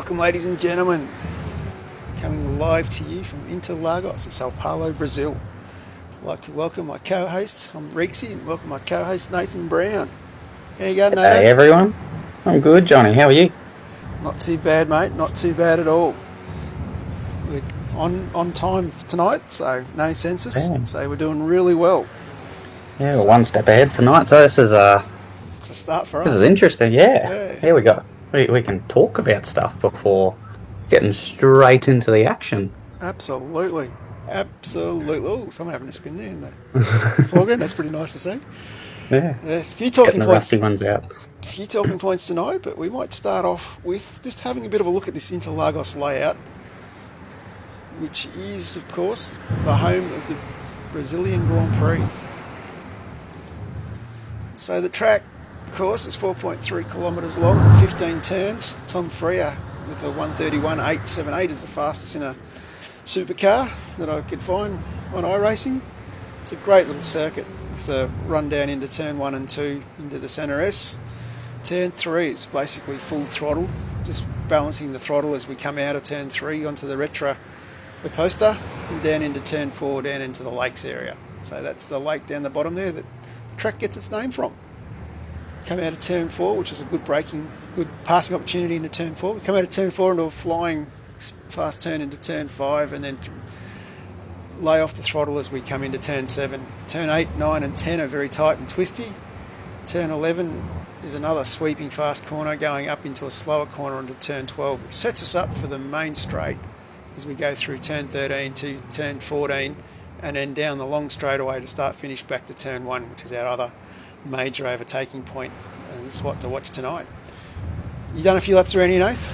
Welcome, ladies and gentlemen. Coming live to you from Interlagos in São Paulo, Brazil. I'd like to welcome my co-host, I'm Rexy, and welcome my co-host, Nathan Brown. How you going, Nathan? Hey, everyone. I'm good, Johnny. How are you? Not too bad, mate. Not too bad at all. We're on time tonight, so no census. Yeah. So we're doing really well. Yeah, we're one step ahead tonight, so this is It's a start for us. this is interesting. Yeah. Yeah. Here we go. We can talk about stuff before getting straight into the action. Absolutely. Oh, someone having a spin there in the foreground. That's pretty nice to see. Yeah. There's a few talking Getting the points. rusty ones out. A few talking points tonight, but we might start off with just having a bit of a look at this Interlagos layout, which is, of course, the home of the Brazilian Grand Prix. So the track, of course, is 4.3 kilometres long, 15 turns. Tom Freer with a 1:31.878 is the fastest in a supercar that I could find on iRacing. It's a great little circuit with the run down into turn 1 and 2 into the Centre S. Turn 3 is basically full throttle, just balancing the throttle as we come out of turn 3 onto the Retro Oposta and down into turn 4, down into the lakes area. So that's the lake down the bottom there that the track gets its name from. Come out of turn 4, which is a good passing opportunity into turn 4. We come out of turn 4 into a flying fast turn into turn 5 and then lay off the throttle as we come into turn 7. Turn 8, 9 and 10 are very tight and twisty. Turn 11 is another sweeping fast corner going up into a slower corner onto turn 12, which sets us up for the main straight as we go through turn 13 to turn 14 and then down the long straightaway to start finish back to turn 1, which is our other major overtaking point and the spot to watch tonight. You done a few laps around here, Nath?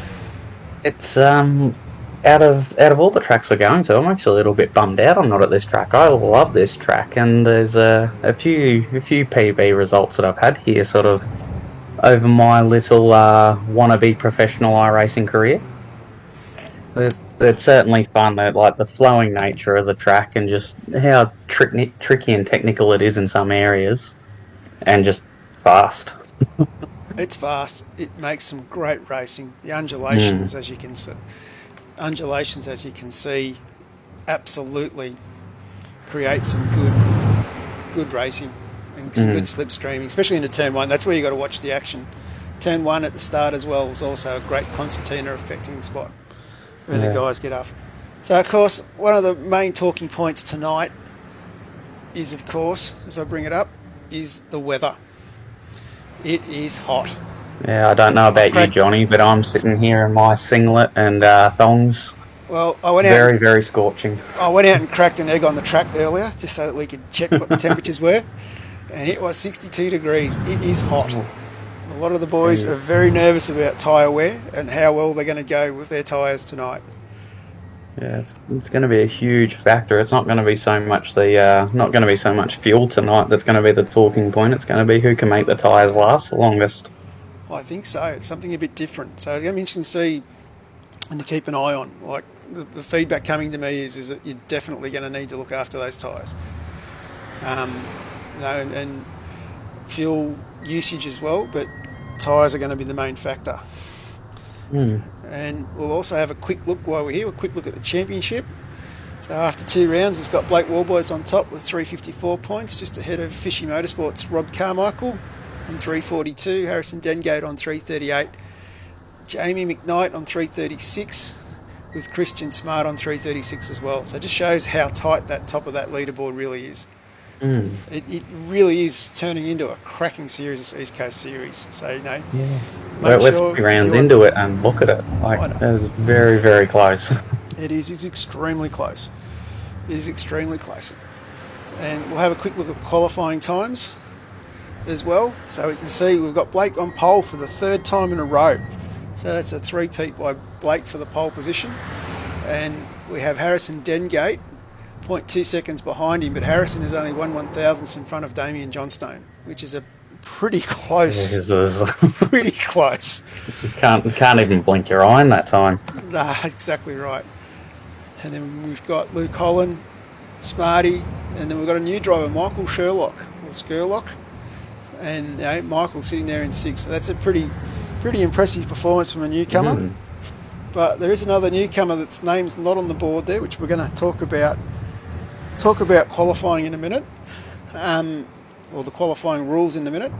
It's out of all the tracks we're going to, I'm actually a little bit bummed out I'm not at this track. I love this track, and there's a few PB results that I've had here, sort of over my little wannabe professional iRacing career. It's certainly fun, like the flowing nature of the track and just how tricky and technical it is in some areas, and just fast. It's fast. It makes some great racing. The undulations, as you can see, absolutely create some good racing and some good slipstreaming, especially into turn 1. That's where you got to watch the action. Turn 1 at the start as well is also a great concertina affecting spot where the guys get off. So, of course, one of the main talking points tonight is, of course, as I bring it up, is the weather. It is hot. Yeah, I don't know about you, Johnny, but I'm sitting here in my singlet and thongs. Well, I went out very scorching. I went out and cracked an egg on the track earlier just so that we could check what the temperatures were, and it was 62 degrees. It is hot. A lot of the boys are very nervous about tyre wear and how well they're going to go with their tyres tonight. Yeah, it's going to be a huge factor. It's not going to be so much fuel tonight that's going to be the talking point. It's going to be who can make the tyres last the longest. I think so. It's something a bit different. So it's going to be interesting to see and to keep an eye on. Like the feedback coming to me is that you're definitely going to need to look after those tyres. And fuel usage as well, but tyres are going to be the main factor. And we'll also have a quick look while we're here, a quick look at the championship. So after 2 rounds, we've got Blake Warboys on top with 354 points, just ahead of Fishy Motorsports' Rod Carmichael on 342, Harrison Dengate on 338, Jamie McKnight on 336, with Christian Smart on 336 as well. So it just shows how tight that top of that leaderboard really is. It really is turning into a cracking series, this East Coast series. So, we're 3 rounds into it and look at it. That is very, very close. It is. It's extremely close. It is extremely close. And we'll have a quick look at the qualifying times as well. So we can see we've got Blake on pole for the 3rd time in a row. So that's a 3-peat by Blake for the pole position. And we have Harrison Dengate 0.2 seconds behind him, but Harrison is only 1/1000th in front of Damien Johnstone, which is a pretty close. Pretty close. You can't even blink your eye in that time. Nah, exactly right. And then we've got Luke Holland, Smarty, and then we've got a new driver, Michael Skurlock, and Michael sitting there in 6th. So that's a pretty impressive performance from a newcomer. But there is another newcomer that's name's not on the board there, which we're going to talk about qualifying in a minute, or the qualifying rules in a minute.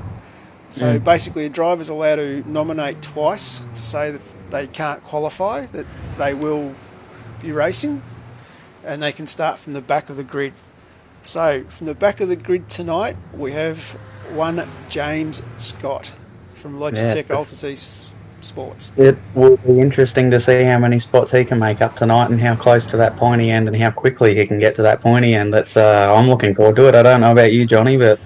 So basically, a driver's allowed to nominate twice to say that they can't qualify, that they will be racing, and they can start from the back of the grid. So from the back of the grid tonight, we have one James Scott from Logitech Altitude Sports. It will be interesting to see how many spots he can make up tonight and how close to that pointy end and how quickly he can get to that pointy end. That's I'm looking forward to it. I don't know about you, Johnny, but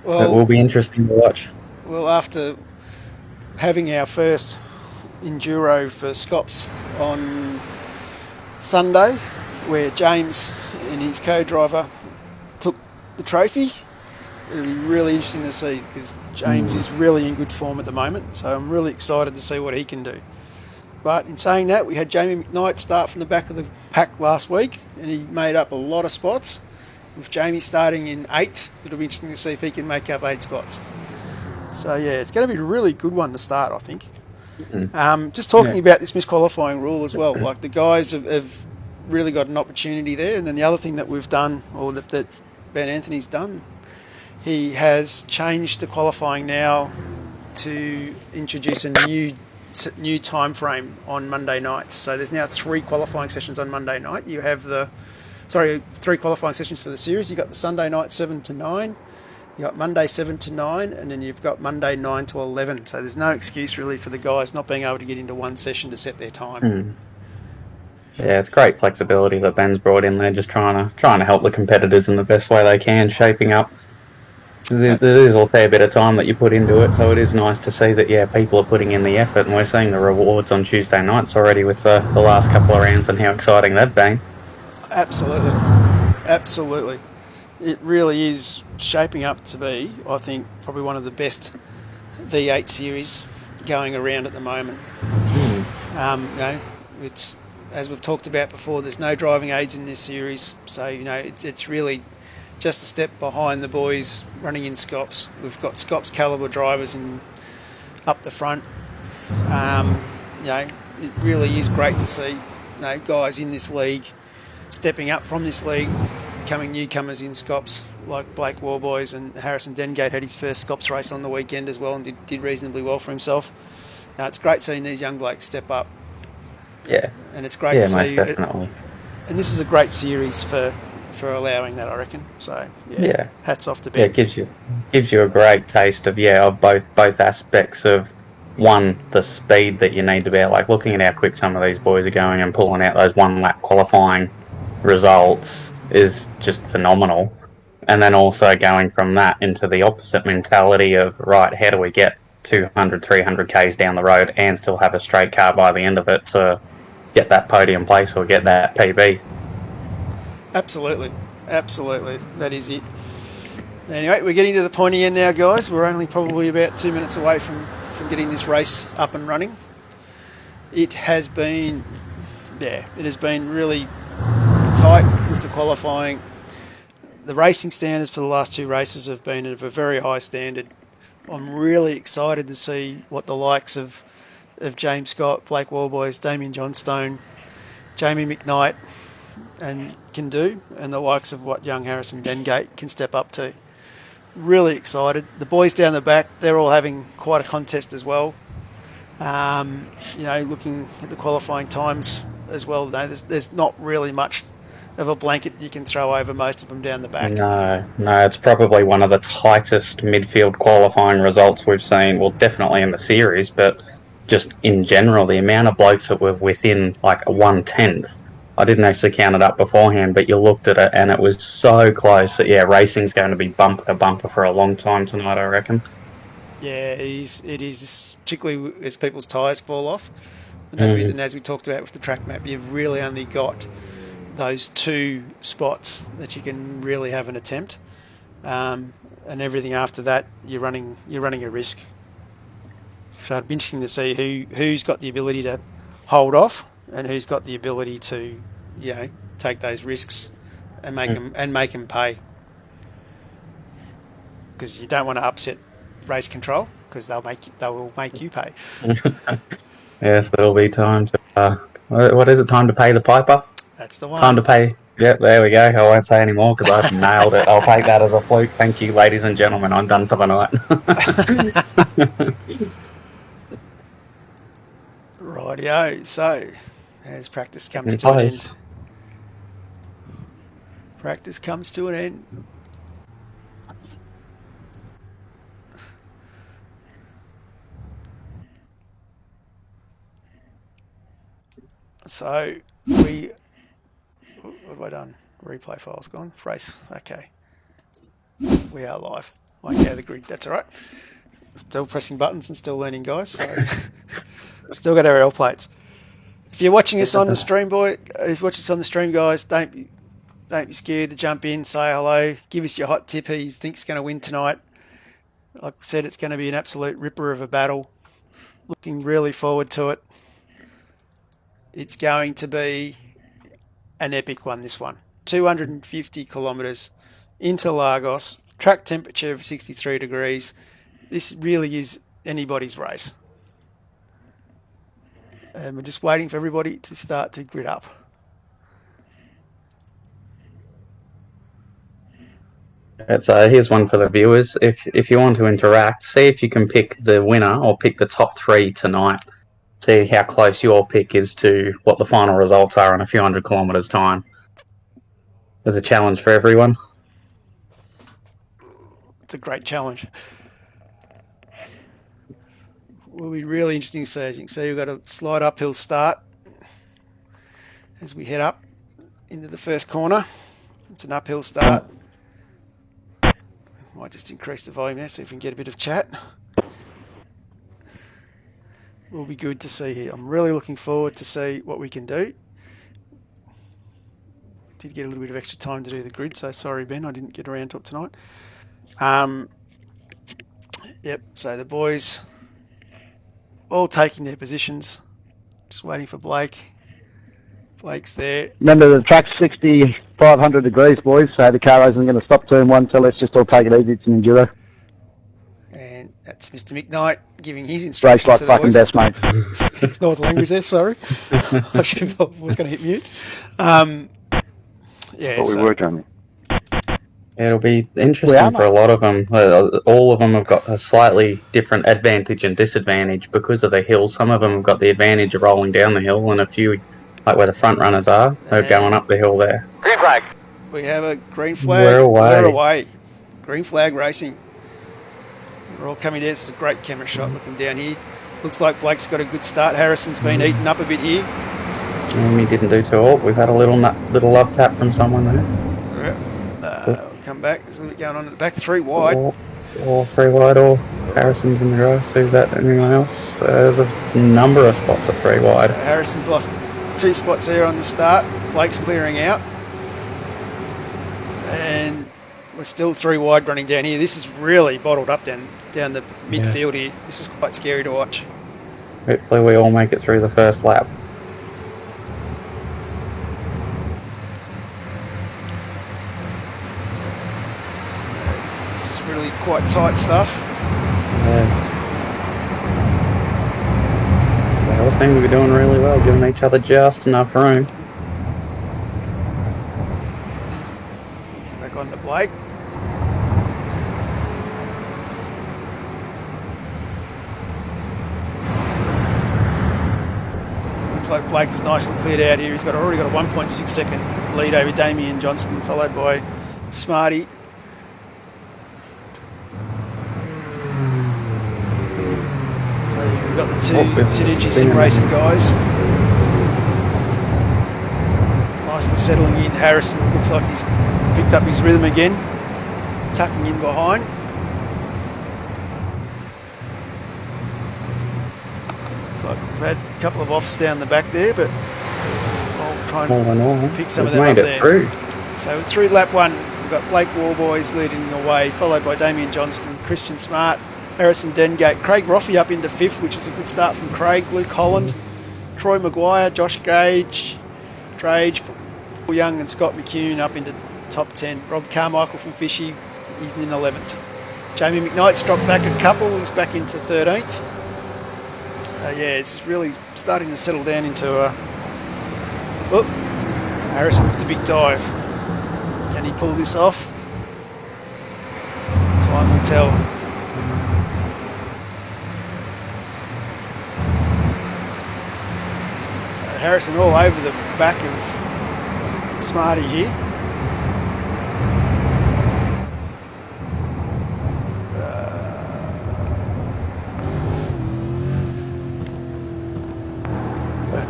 it will be interesting to watch. Well, after having our first enduro for Scops on Sunday, where James and his co-driver took the trophy, it'll be really interesting to see because James is really in good form at the moment, so I'm really excited to see what he can do. But in saying that, we had Jamie McKnight start from the back of the pack last week, and he made up a lot of spots. With Jamie starting in 8th, it'll be interesting to see if he can make up 8 spots. So yeah, it's going to be a really good one to start, I think. Just talking about this misqualifying rule as well, like the guys have really got an opportunity there. And then the other thing that we've done, or that Ben Anthony's done, he has changed the qualifying now to introduce a new time frame on Monday nights. So there's now 3 qualifying sessions on Monday night. You have 3 qualifying sessions for the series. You've got the Sunday night 7 to 9, you've got Monday 7 to 9, and then you've got Monday 9 to 11. So there's no excuse really for the guys not being able to get into one session to set their time. Yeah, it's great flexibility that Ben's brought in there, just trying to help the competitors in the best way they can, shaping up. There is a fair bit of time that you put into it, so it is nice to see that, people are putting in the effort, and we're seeing the rewards on Tuesday nights already with the last couple of rounds and how exciting they've been. Absolutely. It really is shaping up to be, I think, probably one of the best V8 series going around at the moment. It's, as we've talked about before, there's no driving aids in this series, so it's really just a step behind the boys running in Scops. We've got Scops calibre drivers up the front. It really is great to see guys in this league stepping up from this league, becoming newcomers in Scops, like Blake Warboys, and Harrison Dengate had his first Scops race on the weekend as well and did reasonably well for himself. It's great seeing these young blokes step up. Yeah. And it's great to see. Most definitely. And this is a great series for allowing that, I reckon. So hats off to Ben. Yeah, it gives you a great taste of both aspects of, one, the speed that you need to be at, like looking at how quick some of these boys are going and pulling out those 1 lap qualifying results is just phenomenal. And then also going from that into the opposite mentality of, right, how do we get 200, 300 Ks down the road and still have a straight car by the end of it to get that podium place or get that PB? Absolutely. That is it. Anyway, we're getting to the pointy end now, guys. We're only probably about 2 minutes away from getting this race up and running. It has been really tight with the qualifying. The racing standards for the last 2 races have been of a very high standard. I'm really excited to see what the likes of James Scott, Blake Warboys, Damien Johnstone, Jamie McKnight and can do, and the likes of what young Harrison Dengate can step up to. Really excited. The boys down the back, they're all having quite a contest as well. Looking at the qualifying times as well, there's not really much of a blanket you can throw over most of them down the back. No, it's probably one of the tightest midfield qualifying results we've seen, well, definitely in the series, but just in general, the amount of blokes that were within like 1/10. I didn't actually count it up beforehand, but you looked at it and it was so close that, racing's going to be bumper to bumper for a long time tonight, I reckon. Yeah, it is, particularly as people's tyres fall off. And as we talked about with the track map, you've really only got those 2 spots that you can really have an attempt. And everything after that, you're running a risk. So it'd be interesting to see who's got the ability to hold off and who's got the ability to, take those risks and make them pay. Because you don't want to upset race control, because they will make you pay. Yes, there'll be time to. What is it? Time to pay the piper. That's the one. Time to pay. Yep, there we go. I won't say any more because I've nailed it. I'll take that as a fluke. Thank you, ladies and gentlemen. I'm done for the night. Rightio. So, as practice comes In to an place. end. Practice comes to an end. So, what have I done? Replay file's gone. Race. Okay. We are live. Okay, the grid. That's all right. Still pressing buttons and still learning, guys. So, still got our L plates. If you're watching us on the stream, guys, don't be scared to jump in, say hello, give us your hot tip who you think's going to win tonight. Like I said, it's going to be an absolute ripper of a battle. Looking really forward to it. It's going to be an epic one, this one. 250 kilometres into Lagos, track temperature of 63 degrees. This really is anybody's race. And we're just waiting for everybody to start to grid up. Here's one for the viewers. If you want to interact, see if you can pick the winner or pick the top 3 tonight. See how close your pick is to what the final results are in a few hundred kilometres' time. There's a challenge for everyone. It's a great challenge. Will be really interesting to see. As you can see, we've got a slight uphill start as we head up into the first corner. It's an uphill start. Might just increase the volume there, see if we can get a bit of chat. Will be good to see here. I'm really looking forward to see what we can do. Did get a little bit of extra time to do the grid, so sorry, Ben, I didn't get around to it tonight. Yep, so the boys all taking their positions. Just waiting for Blake. Blake's there. Remember, the track's 6,500 degrees, boys, so the car isn't going to stop turn 1, so let's just all take it easy. It's an enduro. And that's Mr. McKnight giving his instructions Race like to the fucking boys. best, mate. Ignore the language there, sorry. I was going to hit mute. Yeah, But we were, Johnny. It'll be interesting for a lot of them. All of them have got a slightly different advantage and disadvantage because of the hill. Some of them have got the advantage of rolling down the hill, and a few, like where the front runners are, they're going up the hill there. Green flag. We have a green flag. We're away. We're away. Green flag racing. We're all coming down. This is a great camera shot looking down here. Looks like Blake's got a good start. Harrison's been eaten up a bit here. Jamie didn't do too well. We've had a little love tap from someone there. We'll come back. There's a little bit going on at the back. 3 wide. Or 3 wide, or Harrison's in the grass. Who's that? Anyone else? There's a number of spots at 3 wide. So Harrison's lost 2 spots here on the start. Blake's clearing out. And we're still 3 wide running down here. This is really bottled up down the midfield here. This is quite scary to watch. Hopefully we all make it through the first lap. This is really quite tight stuff. They all seem to be doing really well, giving each other just enough room. Come back on to Blake. Looks like Blake is nicely cleared out here. He's already got a 1.6 second lead over Damien Johnston, followed by Smarty. So we've got the 2 Synergy Sim Racing guys. Nicely settling in. Harrison looks like he's picked up his rhythm again, tucking in behind. Looks like we've had a couple of offs down the back there, but I'll try and pick some of them up there. Through. So through lap 1, we've got Blake Warboys leading the way, followed by Damien Johnston, Christian Smart, Harrison Dengate, Craig Roffey up into 5th, which is a good start from Craig, Luke Holland, Troy Mcguire, Josh Drage, Paul Young and Scott McCune up into top 10. Rob Carmichael from Fishy, he's in 11th. Jamie McKnight's dropped back a couple, he's back into 13th. So yeah, it's really starting to settle down into a... Oh, Harrison with the big dive. Can he pull this off? Time will tell. So Harrison all over the back of Smarty here.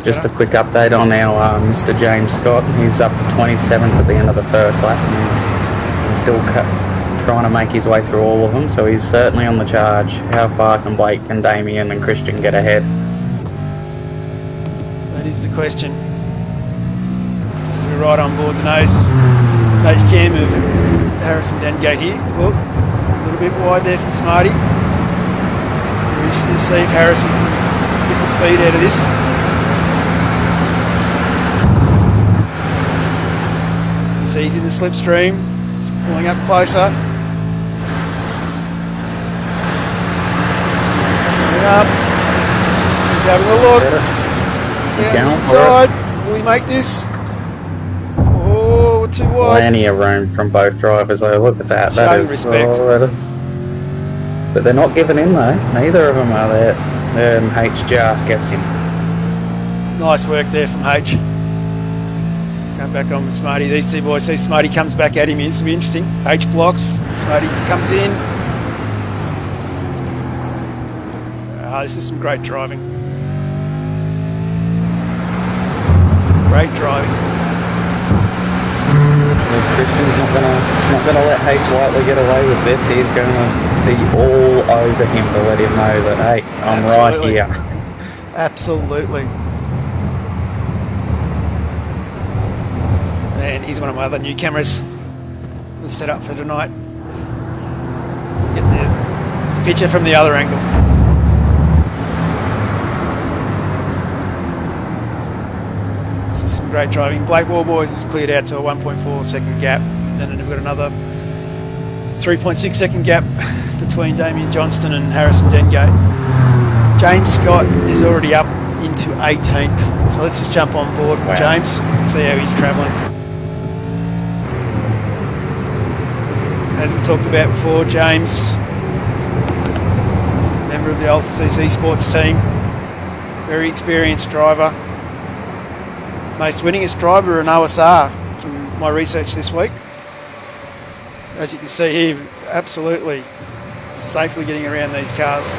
Just a quick update on our Mr. James Scott. He's up to 27th at the end of the first lap and still trying to make his way through all of them, so he's certainly on the charge. How far can Blake and Damien and Christian get ahead? That is the question. We're right on board the nose cam of Harrison Dengate here. Well, a little bit wide there from Smarty. We're interested to see if Harrison can get the speed out of this. So he's in the slipstream. He's pulling up closer. Coming up. He's having a look. Down the inside. Will he make this? Oh, too wide. Plenty of room from both drivers. Oh, look at that. Showing respect. But they're not giving in though. Neither of them are there. H just gets him. Nice work there from H. Come back on with Smarty. These two boys see Smarty comes back at him. This will be interesting. H blocks. Smarty comes in. This is some great driving. Some great driving. Well, Christian's not gonna let H lightly get away with this. He's gonna be all over him to let him know that, hey, I'm Absolutely. right here. Absolutely. And here's one of my other new cameras we've set up for tonight. Get the picture from the other angle. This is some great driving. Blake Warboys has cleared out to a 1.4 second gap. Then we've got another 3.6 second gap between Damien Johnston and Harrison Dengate. James Scott is already up into 18th. So let's just jump on board with James, see how he's travelling. As we talked about before, James, member of the Alta CC Sports team, very experienced driver, most winningest driver in OSR from my research this week. As you can see here, absolutely safely getting around these cars,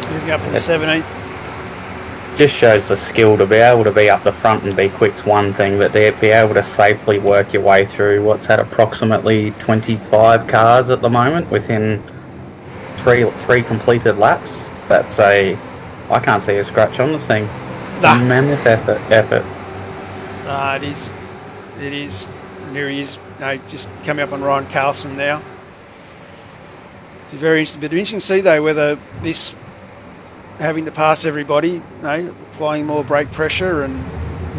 moving up into 17th. Just shows the skill to be able to be up the front and be quick's one thing, but to be able to safely work your way through what's at approximately 25 cars at the moment within three completed laps. I can't see a scratch on the thing. Nah. Mammoth effort. It is. And here he is, just coming up on Ryan Carlson now. It's very interesting. It'll be interesting to see though whether this, having to pass everybody, applying more brake pressure and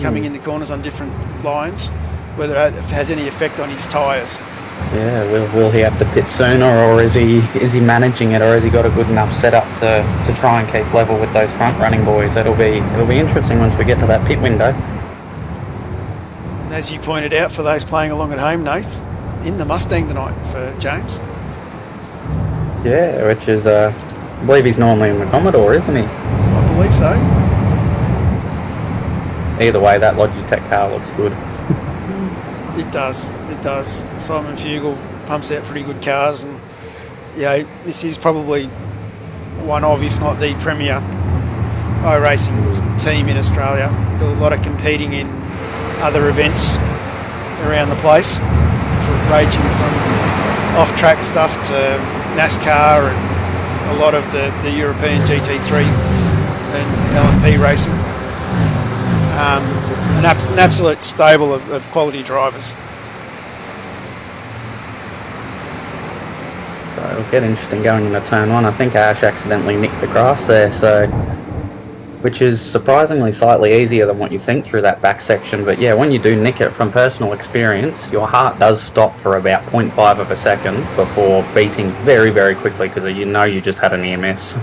coming in the corners on different lines, whether it has any effect on his tyres. Yeah, will he have to pit sooner, or is he managing it, or has he got a good enough setup to try and keep level with those front running boys? It'll be interesting once we get to that pit window. And as you pointed out, for those playing along at home, Nath, in the Mustang tonight for James. Yeah, which is I believe he's normally in the Commodore, isn't he? I believe so. Either way, that Logitech car looks good. It does. Simon Fugel pumps out pretty good cars, and this is probably one of, if not the premier iRacing team in Australia. Do a lot of competing in other events around the place, ranging from off-track stuff to NASCAR and a lot of the European GT3 and LMP racing. An absolute stable of quality drivers. So it'll get interesting going into turn one. I think Ash accidentally nicked the grass there, which is surprisingly slightly easier than what you think through that back section. But yeah, when you do nick it, from personal experience, your heart does stop for about 0.5 of a second before beating very, very quickly, because you just had a near miss.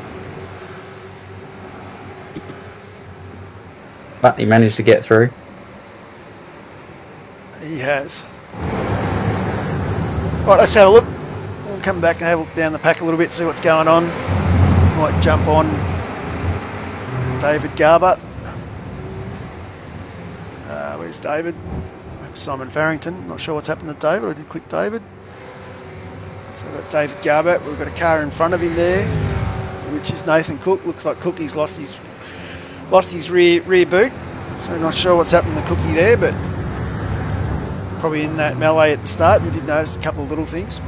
but he managed to get through. He has. Right, let's have a look. We'll come back and have a look down the pack a little bit, see what's going on. Might jump on David Garbutt. Where's David? Simon Farrington. Not sure what's happened to David. I did click David. So we've got David Garbutt. We've got a car in front of him there, which is Nathan Cook. Looks like Cookie's lost his rear boot. So not sure what's happened to Cookie there, but probably in that melee at the start, you did notice a couple of little things.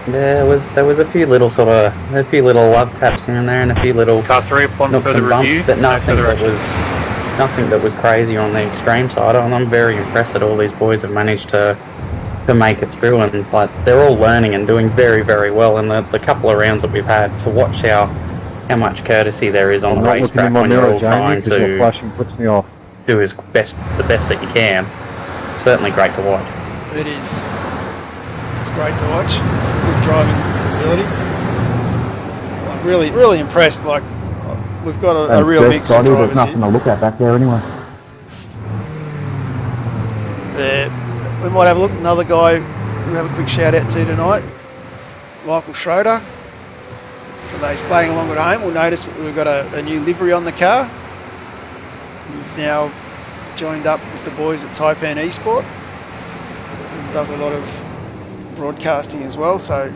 Yeah, there was a few little love taps here and there, and a few little Car 3 upon nooks further and bumps, review. but nothing that was crazy on the extreme side. And I'm very impressed that all these boys have managed to make it through, and they're all learning and doing very, very well. And the couple of rounds that we've had, to watch how much courtesy there is on the racetrack when you're all trying to flashing puts me off. do the best that you can. Certainly great to watch. It is. It's great to watch. It's good driving ability. I'm really impressed. Like, we've got a real mix of drivers There's nothing to look at back there anyway. We might have a look. Another guy we'll have a quick shout out to tonight, Michael Schroeder. For those playing along at home, we'll notice we've got a new livery on the car. He's now joined up with the boys at Taipan Esport. He does a lot of broadcasting as well, so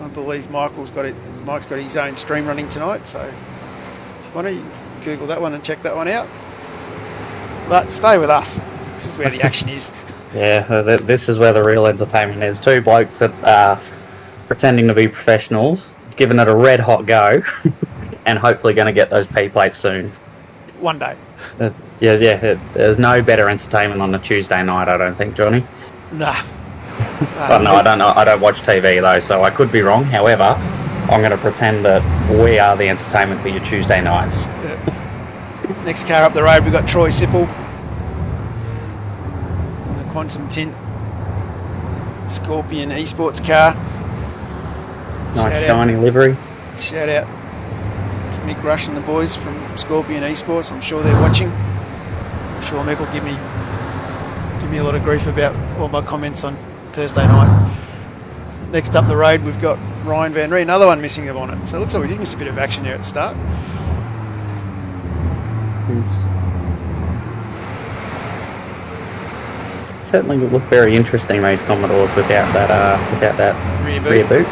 I believe Mike's got his own stream running tonight, so if you want to, you can Google that one and check that one out. But stay with us. This is where the action is. Yeah, this is where the real entertainment is. Two blokes that are pretending to be professionals, giving it a red hot go, and hopefully going to get those P plates soon. One day. There's no better entertainment on a Tuesday night, I don't think, Johnny. Nah. Well, no, I don't know. I don't watch TV though, so I could be wrong. However, I'm going to pretend that we are the entertainment for your Tuesday nights. Yep. Next car up the road, we've got Troy Sipple. The Quantum Tint Scorpion Esports car. Nice shiny livery. Shout out to Mick Rush and the boys from Scorpion Esports. I'm sure they're watching. I'm sure Mick will give me a lot of grief about all my comments on Thursday night. Next up the road, we've got Ryan Van Ree, another one missing the bonnet. So it looks like we did miss a bit of action here at the start. Certainly would look very interesting, these Commodores, without that rear boot.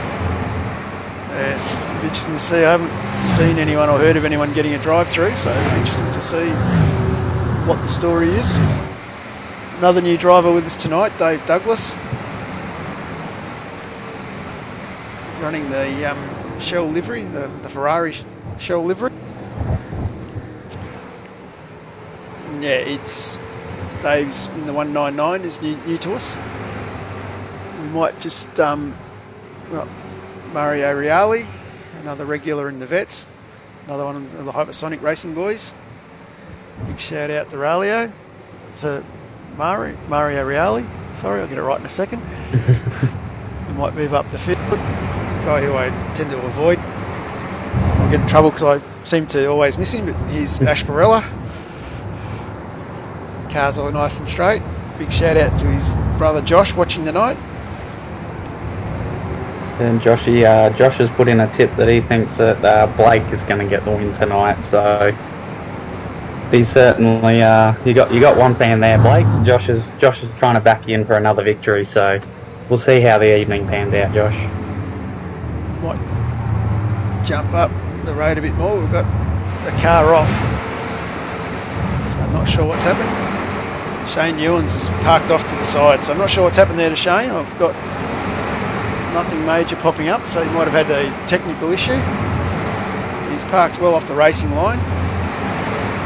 Yes, it'll be interesting to see. I haven't seen anyone or heard of anyone getting a drive-through, so it'll be interesting to see what the story is. Another new driver with us tonight, Dave Douglas, running the Shell livery, the Ferrari Shell livery. And yeah, it's Dave's in the 199 is new to us. We might just Mario Reale, another regular in the Vets, another one of the Hypersonic Racing boys. Big shout out to Mario Reale. Sorry, I'll get it right in a second. We might move up the field. A guy who I tend to avoid. I'll get in trouble because I seem to always miss him, but he's Ash Barella. Car's all nice and straight. Big shout out to his brother Josh watching tonight. And Josh has put in a tip that he thinks that Blake is going to get the win tonight. So he's certainly you got one fan there, Blake. Josh is trying to back you in for another victory. So we'll see how the evening pans out, Josh. Might jump up the road a bit more. We've got the car off, so I'm not sure what's happened. Shane Ewens is parked off to the side, so I'm not sure what's happened there to Shane. I've got nothing major popping up, so he might have had a technical issue. He's parked well off the racing line.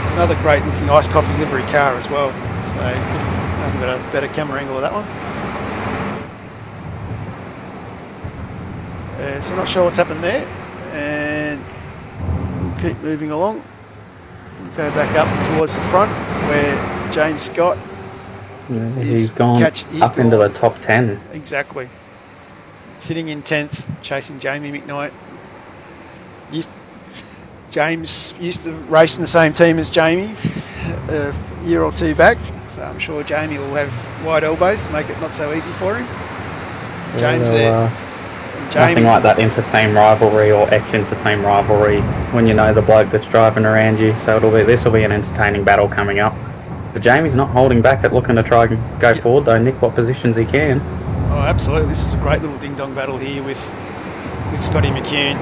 It's another great looking Ice Coffee livery car as well, so I haven't got a better camera angle of that one. So I'm not sure what's happened there, and we'll keep moving along. We'll go back up towards the front where James Scott he's gone up into the top 10. Exactly. Sitting in 10th, chasing Jamie McKnight. James used to race in the same team as Jamie year or two back, so I'm sure Jamie will have wide elbows to make it not so easy for him. James there. Nothing like that inter-team rivalry or ex-inter-team rivalry when you know the bloke that's driving around you. So this will be an entertaining battle coming up. But Jamie's not holding back at looking to try and go forward though. Nick what positions he can. Oh, absolutely. This is a great little ding-dong battle here with Scotty McCune.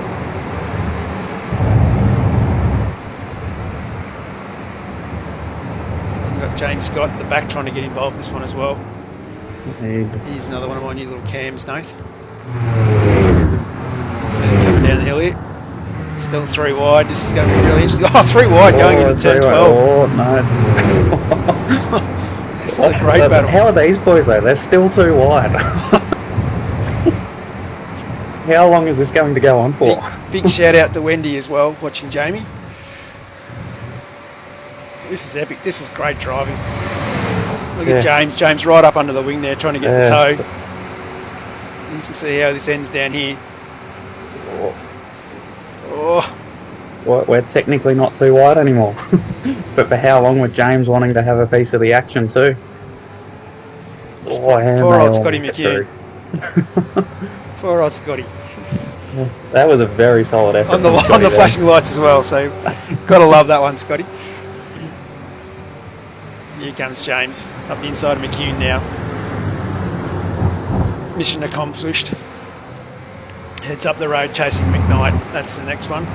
We've got James Scott at the back trying to get involved in this one as well. Here's another one of my new little cams, Nath. So coming down the hill here. Still 3 wide. This is going to be really interesting. Oh, 3 wide going into turn 12. Oh, no. This is a great battle. How are these boys though? They're still too wide. How long is this going to go on for? Big shout out to Wendy as well, watching Jamie. This is epic. This is great driving. Look at James. James right up under the wing there trying to get the toe. You can see how this ends down here. Oh. Well, we're technically not too wide anymore. But for how long with James wanting to have a piece of the action too? Poor old Scotty McHugh. Poor old Scotty. That was a very solid effort. On the flashing lights as well, so gotta love that one, Scotty. Here comes James, up the inside of McCune now. Mission accomplished. Heads up the road chasing McKnight. That's the next one.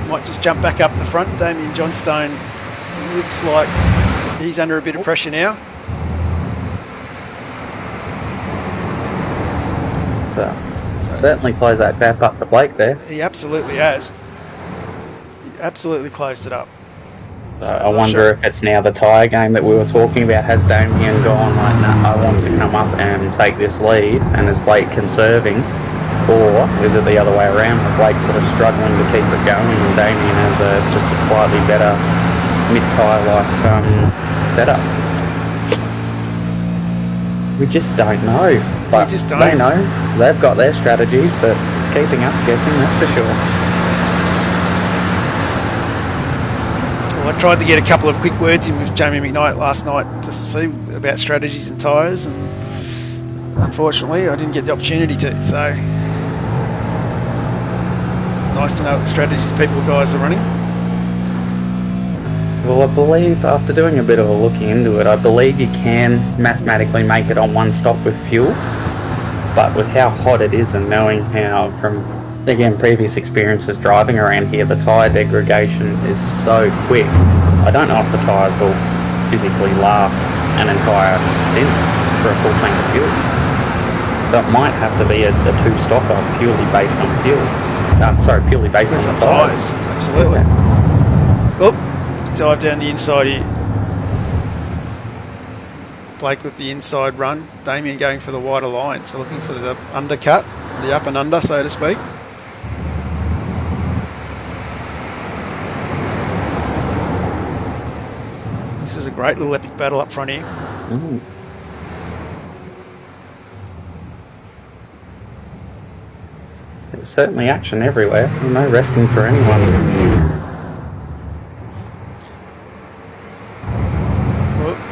Might just jump back up the front. Damien Johnstone looks like he's under a bit of pressure now. So certainly close that gap up to Blake there. He absolutely has. He absolutely closed it up. So I wonder if it's now the tyre game that we were talking about. Has Damien gone like, nah, I want to come up and take this lead, and is Blake conserving? Or is it the other way around, with Blake sort of struggling to keep it going and Damien has just a slightly better mid-tyre like setup? We just don't know. But they know. They've got their strategies, but it's keeping us guessing, that's for sure. Well, I tried to get a couple of quick words in with Jamie McKnight last night just to see about strategies and tyres, and unfortunately I didn't get the opportunity to, so it's nice to know what the strategies people guys are running. Well, I believe, after doing a bit of a look into it, I believe you can mathematically make it on one stop with fuel, but with how hot it is and knowing how, from, again, previous experiences driving around here, the tyre degradation is so quick. I don't know if the tyres will physically last an entire stint for a full tank of fuel. So it might have to be a two-stopper purely based on fuel. Purely based on the tyres. Absolutely. Oh. Dive down the inside here. Blake with the inside run. Damien going for the wider line, so looking for the undercut, the up and under, so to speak. This is a great little epic battle up front here. Ooh. There's certainly action everywhere. No resting for anyone.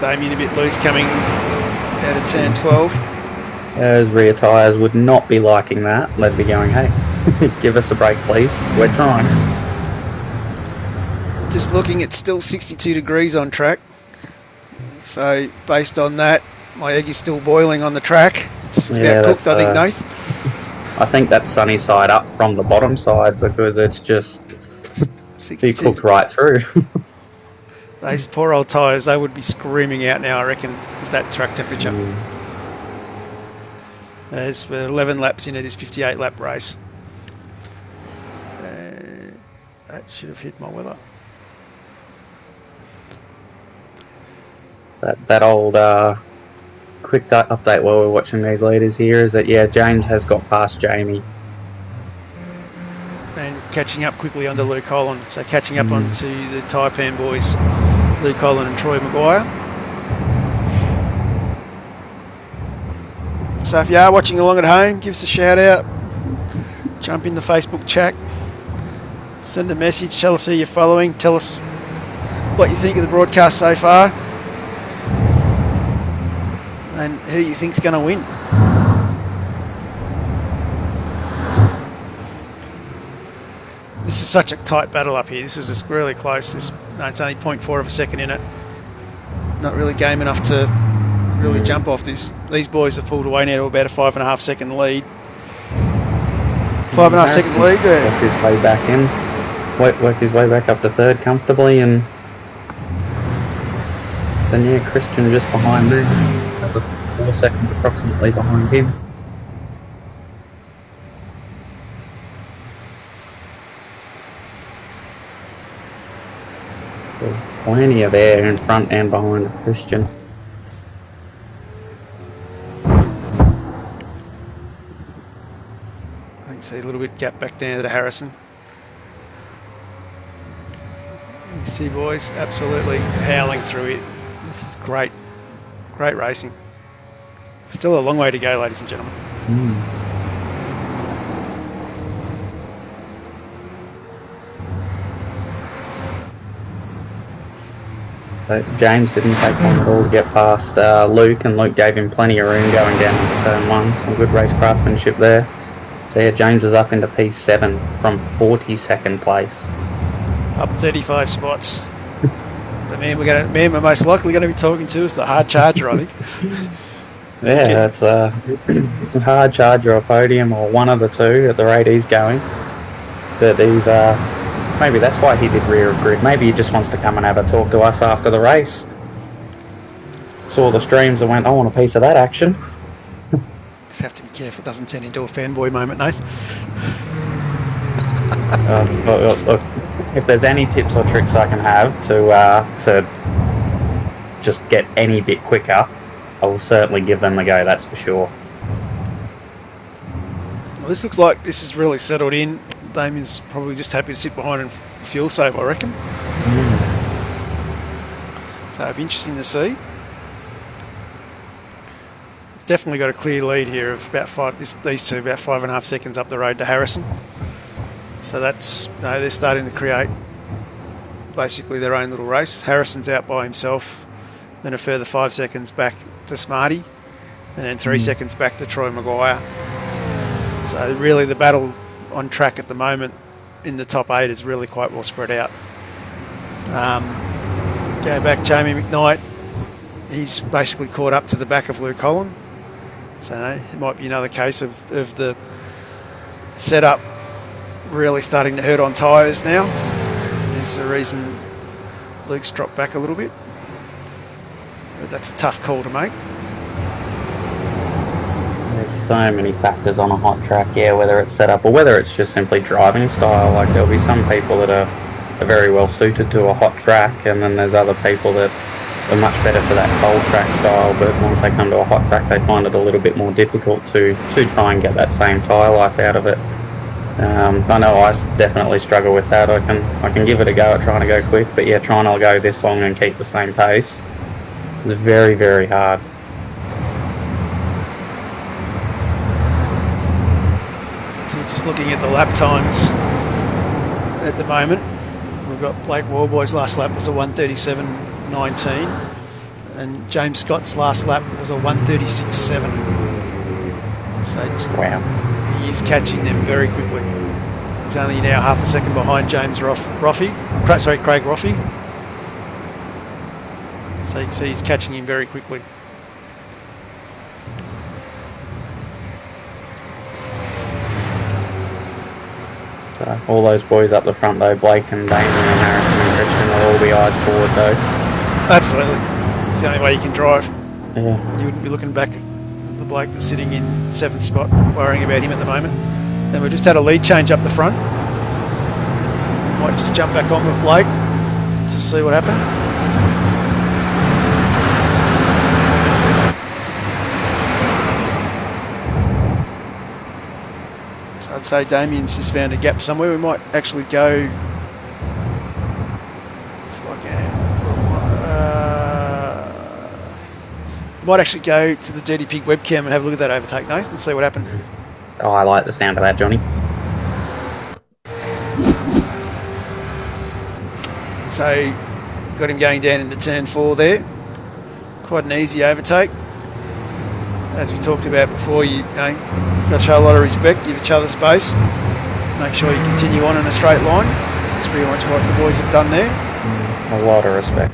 Damien a bit loose coming out of turn 12. Those rear tyres would not be liking that. They'd be going, hey, give us a break please, we're trying. Just looking, it's still 62 degrees on track. So based on that, my egg is still boiling on the track. It's just about cooked, I think, Nath. I think that's sunny side up from the bottom side, because it's just be cooked right through. Those poor old tyres, they would be screaming out now, I reckon, with that track temperature. There's 11 laps into this 58 lap race. That should have hit my weather. That old quick update while we're watching these leaders here is that, yeah, James has got past Jamie. And catching up quickly under Luke Holland. So catching up onto the Taipan boys, Luke Holland and Troy Mcguire. So if you are watching along at home, give us a shout out. Jump in the Facebook chat. Send a message. Tell us who you're following. Tell us what you think of the broadcast so far. And who you think's going to win? This is such a tight battle up here. This is just really close. It's only 0.4 of a second in it. Not really game enough to really jump off this. These boys have pulled away now to about a 5.5 second lead. 5.5 second lead there. Worked his way back in. Worked his way back up to third comfortably, and then yeah, Christian just behind there. Another 4 seconds approximately behind him. There's plenty of air in front and behind Christian. I can see a little bit gap back there to Harrison. You see boys absolutely howling through it. This is great, great racing. Still a long way to go, ladies and gentlemen. But James didn't take long at all to get past Luke, and Luke gave him plenty of room going down into turn 1. Some good race craftsmanship there. So yeah, James is up into P7 from 42nd place. Up 35 spots. The man we're most likely going to be talking to is the hard charger, I think. Yeah, that's a hard charger or podium, or one of the two at the rate he's going. But he's maybe that's why he did rear of grid. Maybe he just wants to come and have a talk to us after the race. Saw the streams and went, I want a piece of that action. Just have to be careful it doesn't turn into a fanboy moment, Nath. Look, if there's any tips or tricks I can have to just get any bit quicker, I will certainly give them a go, that's for sure. Well, this looks like this is really settled in. Damien's probably just happy to sit behind and fuel save, I reckon. So it'll be interesting to see. Definitely got a clear lead here of about these two about 5.5 seconds up the road to Harrison. So that's they're starting to create basically their own little race. Harrison's out by himself, then a further 5 seconds back to Smarty, and then 3 seconds back to Troy Mcguire. So really the battle on track at the moment in the top 8 is really quite well spread out. Go back, Jamie McKnight. He's basically caught up to the back of Luke Holland. So it might be another case of the setup really starting to hurt on tyres now. That's the reason Luke's dropped back a little bit. But that's a tough call to make. There's so many factors on a hot track, yeah, whether it's set up or whether it's just simply driving style. Like there'll be some people that are very well suited to a hot track, and then there's other people that are much better for that cold track style, but once they come to a hot track they find it a little bit more difficult to try and get that same tyre life out of it. I know I definitely struggle with that. I can give it a go at trying to go quick, but yeah, trying to go this long and keep the same pace is very, very hard. So just looking at the lap times at the moment, we've got Blake Warboy's last lap was a 1:37.19, and James Scott's last lap was a 1:36.7. So wow, he is catching them very quickly. He's only now half a second behind James Craig Roffey. So you can see he's catching him very quickly. So all those boys up the front though, Blake and Damien and Harrison and Christian will all be eyes forward though. Absolutely. It's the only way you can drive. Yeah. You wouldn't be looking back at the bloke that's sitting in 7th spot, worrying about him at the moment. Then we just had a lead change up the front. Might just jump back on with Blake to see what happened. So I'd say Damien's just found a gap somewhere. We might actually go. Might actually go to the Dirty Pig webcam and have a look at that overtake, Nathan, and see what happened. Oh, I like the sound of that, Johnny. So, got him going down into turn 4 there. Quite an easy overtake. as we talked about before, you've got to show a lot of respect, give each other space, make sure you continue on in a straight line. That's pretty much what the boys have done there. A lot of respect.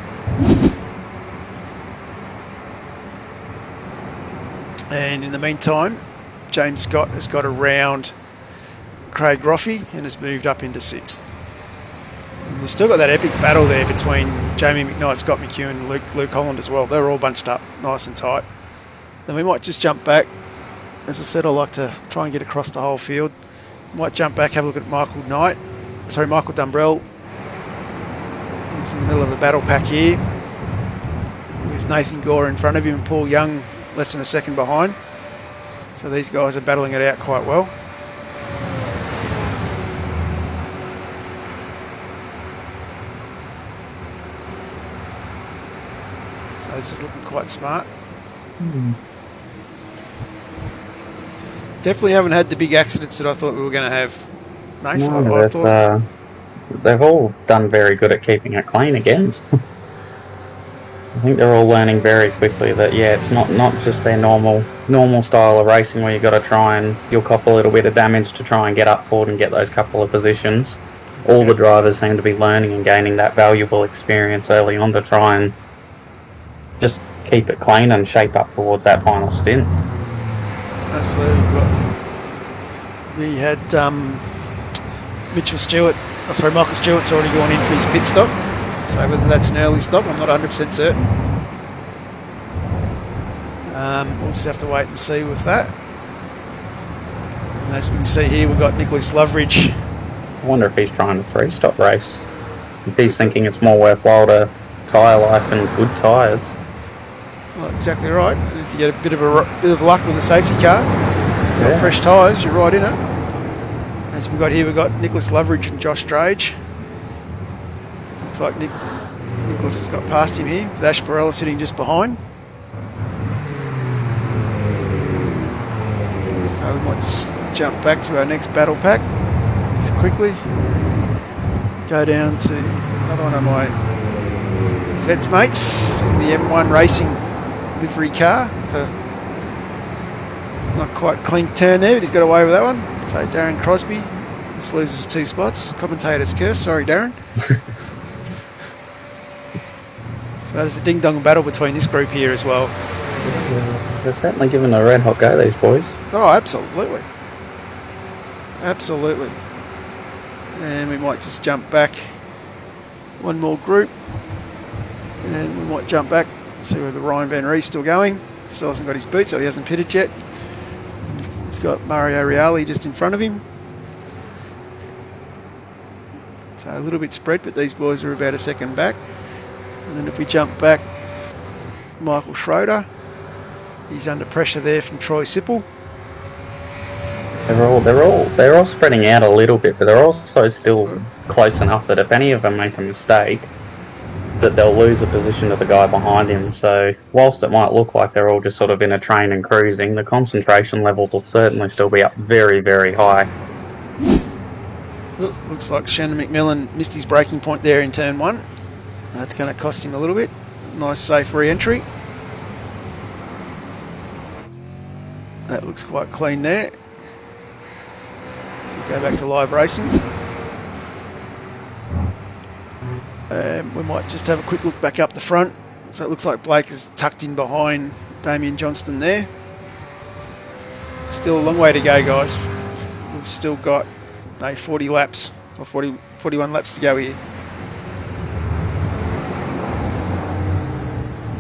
And in the meantime, James Scott has got around Craig Roffey and has moved up into 6th. And we've still got that epic battle there between Jamie McKnight, Scott McEwen and Luke Holland as well. They're all bunched up nice and tight. Then we might just jump back. As I said, I like to try and get across the whole field. Might jump back, have a look at Michael Dumbrell. He's in the middle of a battle pack here with Nathan Gore in front of him and Paul Young less than a second behind. So these guys are battling it out quite well. So this is looking quite smart. Definitely haven't had the big accidents that I thought we were going to have. Nathan, No, I thought... they've all done very good at keeping it clean again. I think they're all learning very quickly that, yeah, it's not just their normal style of racing where you've got to try and you'll cop a little bit of damage to try and get up forward and get those couple of positions. All the drivers seem to be learning and gaining that valuable experience early on to try and just keep it clean and shape up towards that final stint. Absolutely. We had Michael Stewart's already gone in for his pit stop. So whether that's an early stop, I'm not 100% certain. We'll just have to wait and see with that. And as we can see here, we've got Nicholas Loveridge. I wonder if he's trying to 3-stop race. If he's thinking it's more worthwhile to tyre life and good tyres. Well, exactly right. And if you get a bit of luck with a safety car, you've got fresh tyres, you're right in it. As we've got here, we've got Nicholas Loveridge and Josh Drage. Looks like Nicholas has got past him here, with Ash Barella sitting just behind. So we might just jump back to our next battle pack just quickly. Go down to another one of my vets mates in the M1 Racing livery car with a not quite clean turn there, but he's got away with that one. So Darren Crosby just loses 2 spots. Commentator's curse, sorry Darren. So there's a ding-dong battle between this group here as well. They're certainly giving a red hot go, these boys. Oh, absolutely. Absolutely. And we might just jump back one more group. And we might jump back, see whether Ryan Van Rie's still going. Still hasn't got his boot, so he hasn't pitted yet. He's got Mario Reale just in front of him. So a little bit spread, but these boys are about a second back. And then if we jump back, Michael Schroeder, he's under pressure there from Troy Sipple. They're all spreading out a little bit, but they're also still close enough that if any of them make a mistake, that they'll lose a position to the guy behind him. So whilst it might look like they're all just sort of in a train and cruising, the concentration level will certainly still be up very, very high. Well, looks like Shannon McMillan missed his braking point there in turn 1. That's going to cost him a little bit. Nice safe re-entry. That looks quite clean there. So we go back to live racing. We might just have a quick look back up the front. So it looks like Blake is tucked in behind Damien Johnston there. Still a long way to go, guys. We've still got 40 laps, or 41 laps to go here.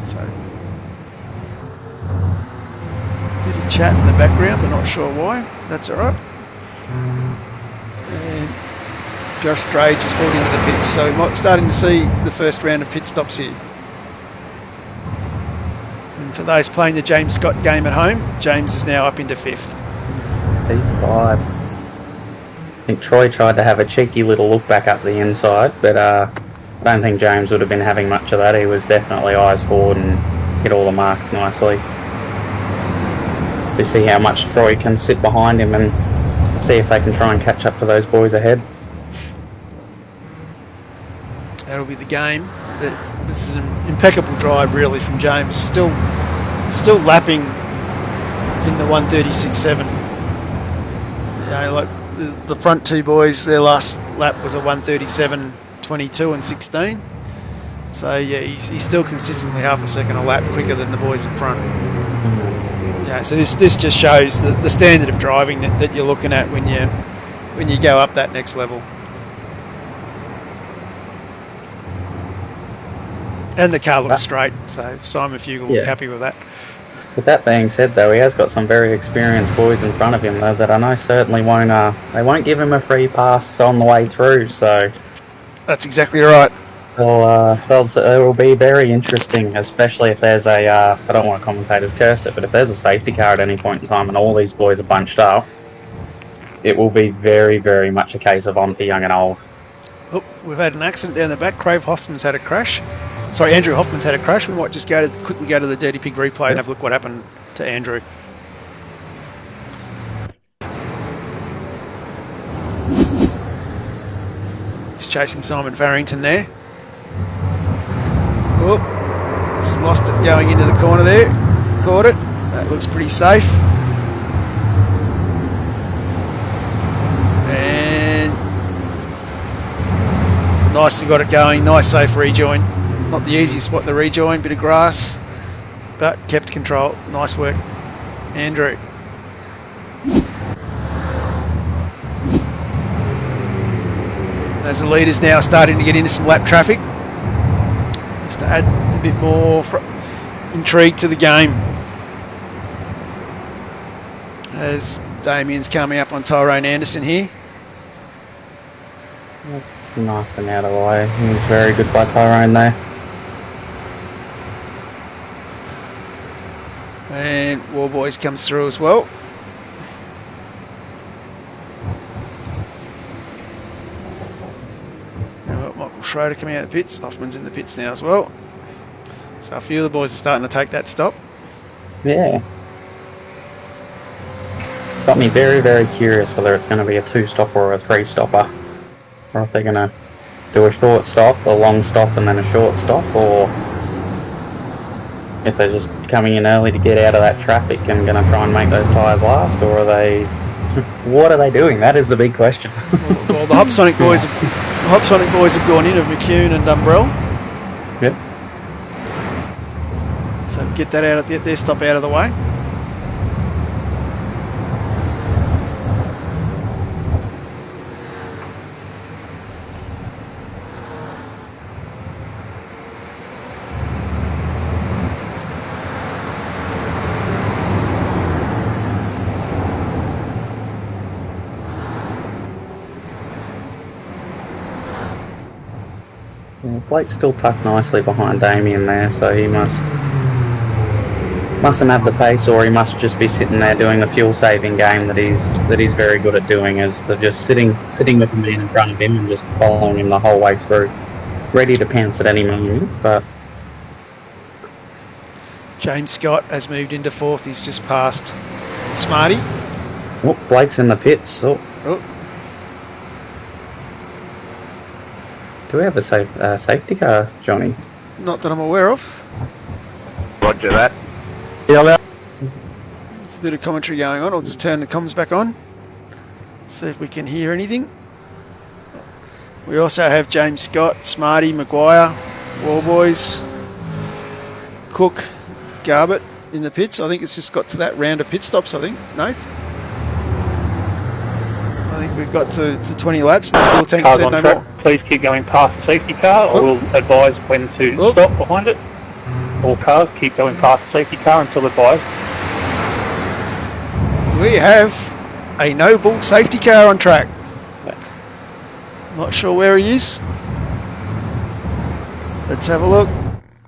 So, bit of chat in the background, but not sure why. That's alright. And Josh Drage just pulled into the pits, so we're starting to see the first round of pit stops here. And for those playing the James Scott game at home, James is now up into 5th. P5. I think Troy tried to have a cheeky little look back up the inside, but I don't think James would have been having much of that. He was definitely eyes forward and hit all the marks nicely. We see how much Troy can sit behind him and see if they can try and catch up to those boys ahead. That'll be the game. But this is an impeccable drive really from James. Still lapping in the 136.7. Like the front two boys, their last lap was a 137.22 and 16. So yeah, he's still consistently half a second a lap quicker than the boys in front. Yeah, so this just shows the standard of driving that you're looking at when you go up that next level. And the car looks straight, so Simon Fugle will be happy with that. With that being said, though, he has got some very experienced boys in front of him, though, that I know certainly won't give him a free pass on the way through. So that's exactly right. It will be very interesting, especially if there's I don't want a commentator's curse it, but if there's a safety car at any point in time and all these boys are bunched up, it will be very, very much a case of on for young and old. Oh, we've had an accident down the back. Crave Hoffman's had a crash. Sorry, Andrew Hoffman's had a crash. We might just quickly go to the Dirty Pig replay and have a look what happened to Andrew. He's chasing Simon Farrington there. Oh, he's lost it going into the corner there. Caught it. That looks pretty safe. And nicely got it going. Nice safe rejoin. Not the easiest spot to rejoin, bit of grass, but kept control. Nice work, Andrew. As the leaders now starting to get into some lap traffic, just to add a bit more intrigue to the game. As Damien's coming up on Tyrone Anderson here. Nice and out of the way. He was very good by Tyrone there. And Warboys comes through as well. Michael Schroeder coming out of the pits. Hoffman's in the pits now as well. So a few of the boys are starting to take that stop. Yeah. Got me very, very curious whether it's going to be a 2-stopper or a 3-stopper. Or if they're going to do a short stop, a long stop and then a short stop, or if they're just coming in early to get out of that traffic and going to try and make those tyres last, or are they... What are they doing? That is the big question. Well, the Hopsonic boys have gone in of McCune and Umbrell. Yep. So get their stop out of the way. Blake's still tucked nicely behind Damien there, so he mustn't have the pace, or he must just be sitting there doing the fuel saving game that he's very good at doing, is to just sitting with the man in front of him and just following him the whole way through, ready to pounce at any moment. But James Scott has moved into fourth. He's just passed Smarty. Oh, Blake's in the pits. Oh. Do we have a safety car, Johnny? Not that I'm aware of. Roger that. Yeah, There's a bit of commentary going on. I'll just turn the comms back on. See if we can hear anything. We also have James Scott, Smarty, Mcguire, Warboys, Cook, Garbutt in the pits. I think it's just got to that round of pit stops, I think, Nath. I think we've got to 20 laps and the fuel tank said no more. Please keep going past the safety car, or we'll advise when to stop behind it. All cars keep going past the safety car until advised. We have a Noble safety car on track. Not sure where he is. Let's have a look.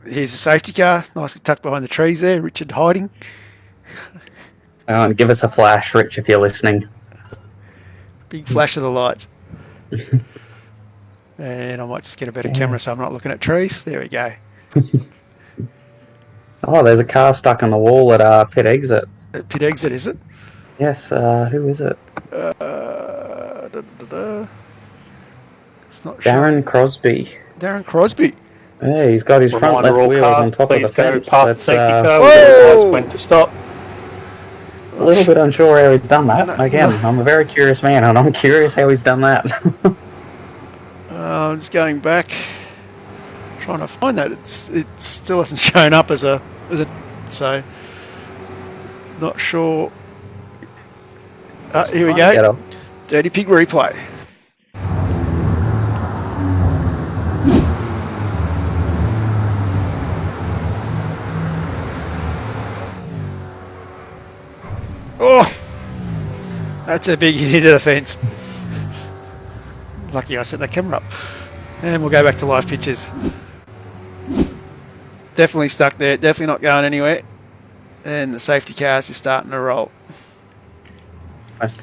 Here's a safety car, nicely tucked behind the trees there. Richard hiding. Give us a flash, Rich, if you're listening. Big flash of the lights. And I might just get a better camera so I'm not looking at trees. There we go. Oh, there's a car stuck on the wall at pit exit. At pit exit, is it? Yes, who is it? It's not Darren Crosby. Darren Crosby. Yeah, he's got his front left wheel on top of the fence. Past the safety car, whoa! when to stop. a little bit unsure how he's done that. No, Again, no. I'm a very curious man, and I'm curious how he's done that. I'm just going back, trying to find that. It still hasn't shown up as a so not sure. Here we Get go. him. Dirty Pig replay. Oh, that's a big hit into the fence. Lucky I set that camera up. And we'll go back to live pictures. Definitely stuck there, definitely not going anywhere. And the safety cars is starting to roll. Nice.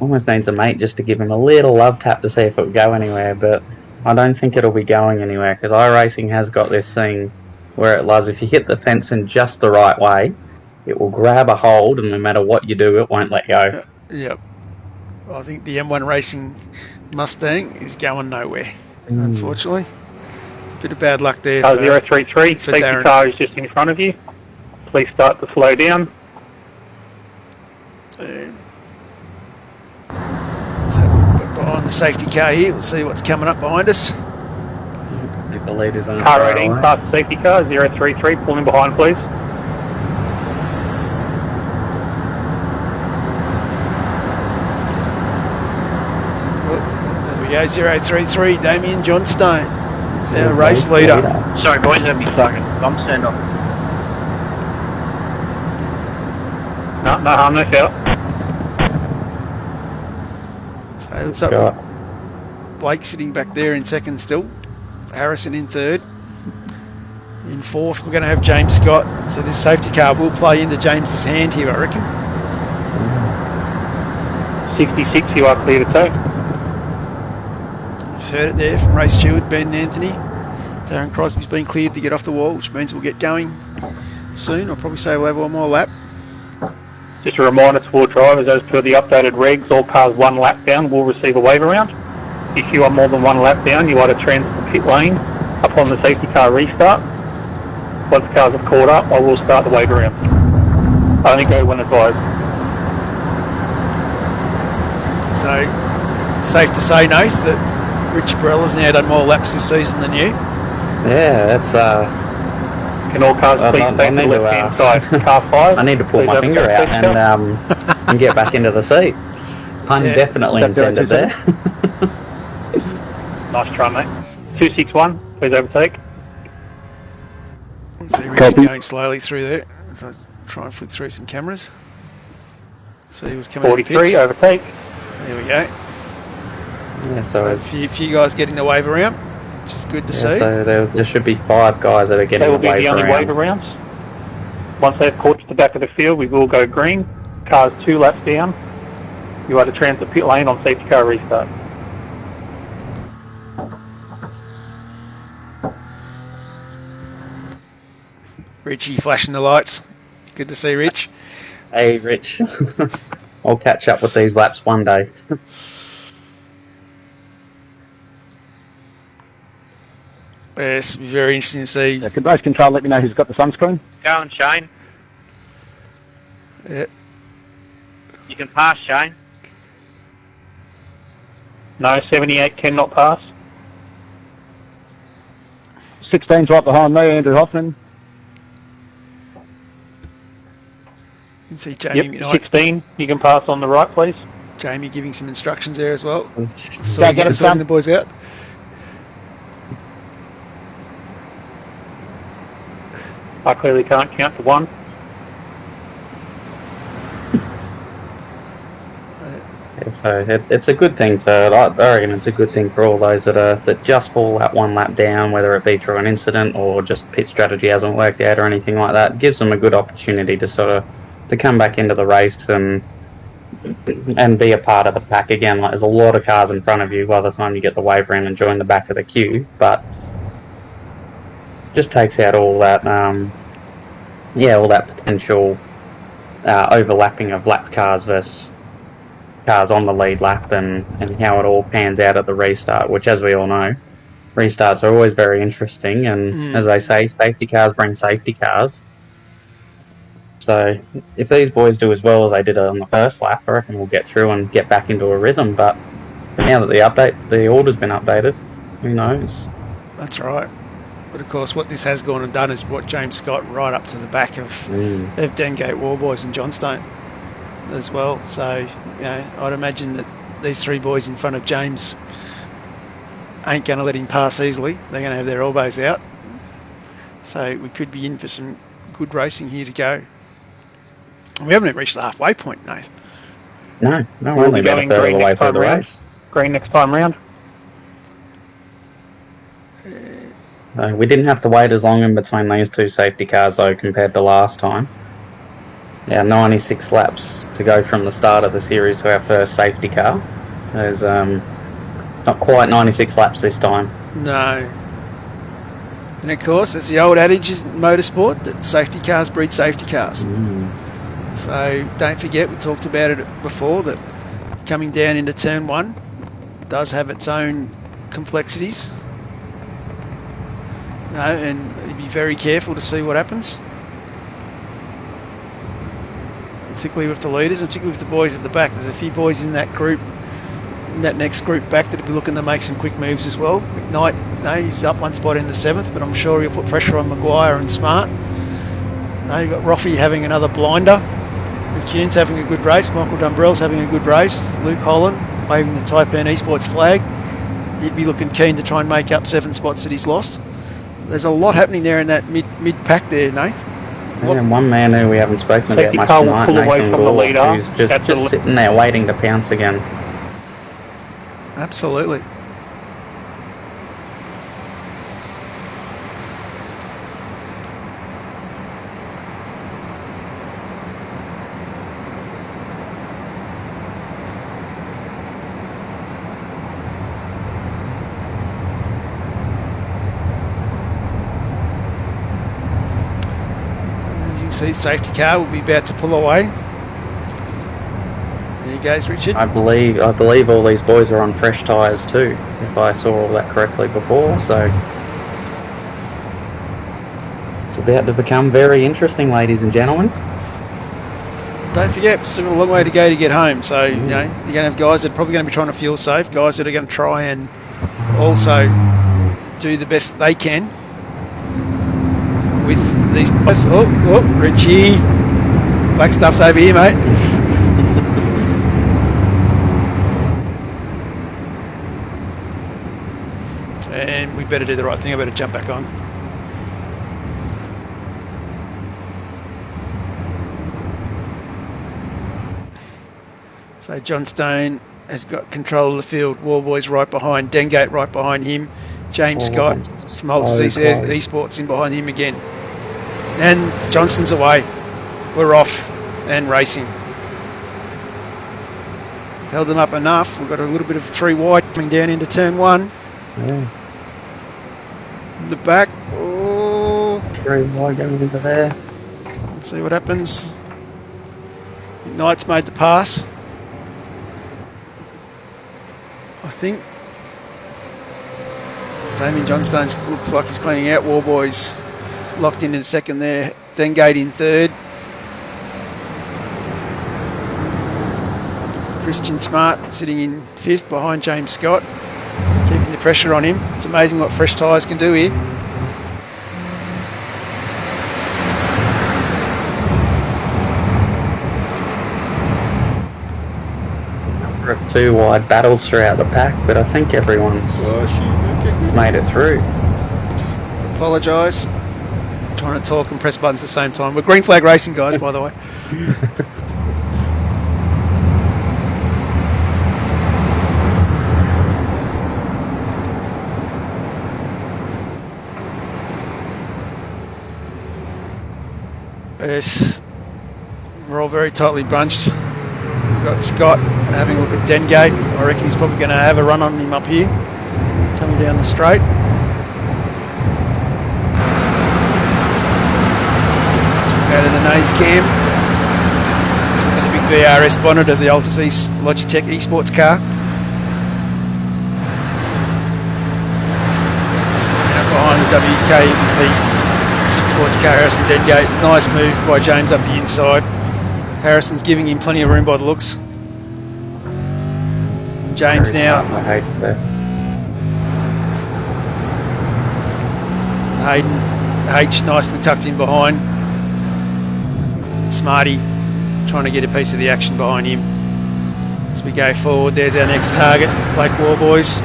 Almost needs a mate just to give him a little love tap to see if it would go anywhere, but I don't think it'll be going anywhere because iRacing has got this thing where it loves, if you hit the fence in just the right way, it will grab a hold, and no matter what you do, it won't let go. Yep. I think the M1 Racing Mustang is going nowhere, unfortunately. Bit of bad luck there. 033, safety Darren. car is just in front of you. Please start to slow down. So behind the safety car here, we'll see what's coming up behind us. I think the leader's on Car far 18 away. past the safety car, 033, pull in behind please. There we go, 033, Damien Johnstone, our race leader. Sorry, boys, let me second. I'm stand up. No harm, no foul. So it looks like Got Blake sitting back there in second still. Harrison in third. In fourth, we're going to have James Scott. So this safety car will play into James's hand here, I reckon. 66, you are clear to tow. You've heard it there from Race Stewart, Ben Anthony. Darren Crosby's been cleared to get off the wall, which means we'll get going soon. I'll probably say we'll have one more lap. Just a reminder to all drivers, as per the updated regs, all cars 1 lap down will receive a wave around. If you are more than 1 lap down, you are to transit the pit lane upon the safety car restart. Once the cars have caught up, I will start the wave around. Only go when advised. So, safe to say, Nath, that Richie Barella's now done more laps this season than you. Yeah, that's Can all cars please I take the need to, left-hand side? Car 5. I need to pull please my have finger a out safety car. and get back into the seat. Pun Yeah. definitely That's intended there. Nice try, mate. 261, please overtake. See Richie Copy. going slowly through there. So I'll try and flick through some cameras. So he was coming in the 43, pits. overtake. There we go. Yeah, So so, a few guys getting the wave around, which is good to see. so there should be 5 guys that are getting They will the be wave the only around. wave arounds. Once they've caught to the back of the field, we will go green. Cars 2 laps down. You are to transit pit lane on safety car restart. Richie flashing the lights. Good to see Rich. Hey, Rich. I'll catch up with these laps one day. Yes, it'll be very interesting to see. Yeah, could race control let me know who's got the sunscreen? Going, Shane. Yeah. You can pass, Shane. No, 78 cannot pass. 16's right behind me, Andrew Hoffman. You can see Jamie, Yep, 16, you can pass on the right, please. Jamie giving some instructions there as well. Go get it, Sorting son. the boys out. I clearly can't count to 1. Yeah, so it's a good thing for, I reckon it's a good thing for all those that just fall that 1 lap down, whether it be through an incident or just pit strategy hasn't worked out or anything like that. It gives them a good opportunity to sort of to come back into the race and be a part of the pack again. Like, there's a lot of cars in front of you by the time you get the wave round and join the back of the queue, but just takes out all that all that potential overlapping of lap cars versus cars on the lead lap and how it all pans out at the restart, which, as we all know, restarts are always very interesting, and as they say, safety cars bring safety cars. So if these boys do as well as they did on the first lap, I reckon we'll get through and get back into a rhythm. But now that the order's been updated, who knows? That's right. But of course, what this has gone and done is brought James Scott right up to the back of Dengate, Warboys and Johnstone as well. So, I'd imagine that these three boys in front of James ain't going to let him pass easily. They're going to have their elbows out. So we could be in for some good racing here to go. We haven't even reached the halfway point, Nath. No, we're only about a third of the way through the race. Green next time round. We didn't have to wait as long in between these two safety cars, though, compared to last time. 96 laps to go from the start of the series to our first safety car. There's not quite 96 laps this time. No. And of course, it's the old adage in motorsport that safety cars breed safety cars. So don't forget, we talked about it before, that coming down into turn one does have its own complexities. And be very careful to see what happens. Particularly with the leaders and particularly with the boys at the back. There's a few boys in that group, in that next group back, that'll be looking to make some quick moves as well. McKnight, he's up one spot in the 7th, but I'm sure he'll put pressure on Mcguire and Smart. You've got Roffey having another blinder. McCune's having a good race. Michael Dumbrell's having a good race. Luke Holland waving the Taipan Esports flag. He'd be looking keen to try and make up 7 spots that he's lost. There's a lot happening there in that mid pack there, Nath. And one man who we haven't spoken about much tonight, Nathan Gore, who's just sitting there waiting to pounce again. Absolutely. See, safety car will be about to pull away. There he goes, Richard. I believe all these boys are on fresh tyres too, if I saw all that correctly before. So it's about to become very interesting, ladies and gentlemen. Don't forget, we've still got a long way to go to get home. So you're going to have guys that are probably going to be trying to fuel safe, guys that are going to try and also do the best they can with these guys. Oh, Richie. Black stuff's over here, mate. And we better do the right thing. I better jump back on. So Johnstone has got control of the field. Warboys right behind. Dengate right behind him. James Scott, Smoltz Esports in behind him again. And Johnston's away. We're off and racing. Held them up enough. We've got a little bit of 3 wide coming down into turn 1. Yeah. In the back. Oh. 3 wide going into there. Let's see what happens. Knight's made the pass. I think Damien Johnstone looks like he's cleaning out. Warboys locked in second there. Dengate in third. Christian Smart sitting in 5th behind James Scott, keeping the pressure on him. It's amazing what fresh tyres can do here. Number of 2 wide battles throughout the pack, but I think everyone's made it through. Oops. Apologise. Trying to talk and press buttons at the same time. We're green flag racing, guys, by the way. Yes, we're all very tightly bunched. We've got Scott having a look at Dengate. I reckon he's probably going to have a run on him up here, coming down the straight. Go to the nose cam. So we've got the big VRS bonnet of the Altus Logitech esports car. Coming up behind the WK&P towards car. Harrison Dengate. Nice move by James up the inside. Harrison's giving him plenty of room by the looks. And James Very now. smart, I hate that. Hayden H nicely tucked in behind. Smarty trying to get a piece of the action behind him. As we go forward, there's our next target, Blake Warboys.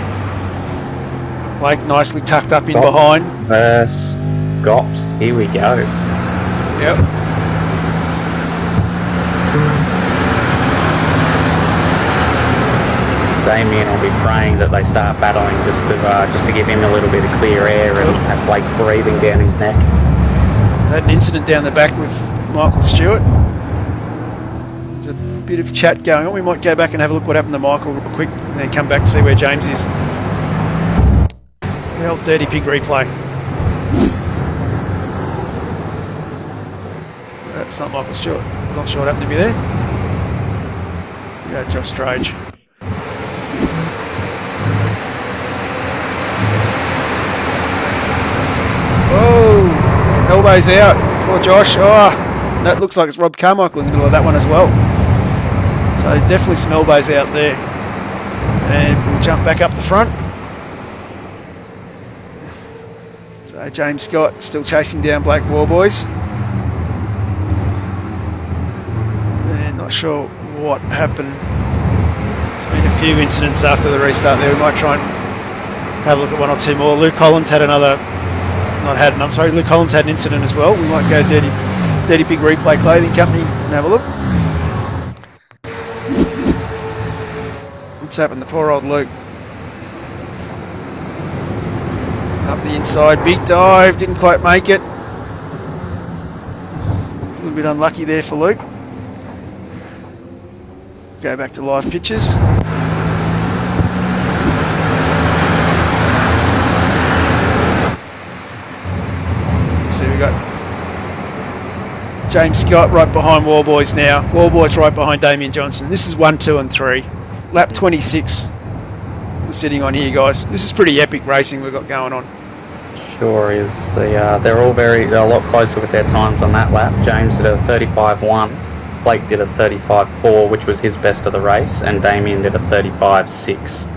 Blake nicely tucked up in behind. Versus Gops. Here we go. Yep. Damien will be praying that they start battling just to give him a little bit of clear air and have Blake breathing down his neck. Had an incident down the back with Michael Stewart. There's a bit of chat going on. We might go back and have a look what happened to Michael real quick and then come back to see where James is. The old dirty pig replay. That's not Michael Stewart. Not sure what happened to me there. Yeah, Josh Strage. Oh, elbows out. Poor Josh. Oh, that looks like it's Rob Carmichael in the middle of that one as well. So definitely some elbows out there. And we'll jump back up the front. So James Scott still chasing down Blake Warboys. And not sure what happened. There's been a few incidents after the restart there. We might try and have a look at one or two more. Luke Collins had another. Luke Collins had an incident as well. We might go Dirty Pig Replay Clothing Company and have a look. What's happened to poor old Luke? Up the inside, big dive, didn't quite make it. A little bit unlucky there for Luke. Go back to live pictures. See, we got James Scott right behind Warboys now. Warboys right behind Damien Johnson. This is 1, 2 and 3. Lap 26 we're sitting on here, guys. This is pretty epic racing we've got going on. Sure is. They're all they're a lot closer with their times on that lap. James did a 35.1. Blake did a 35.4, which was his best of the race, and Damien did a 35.6.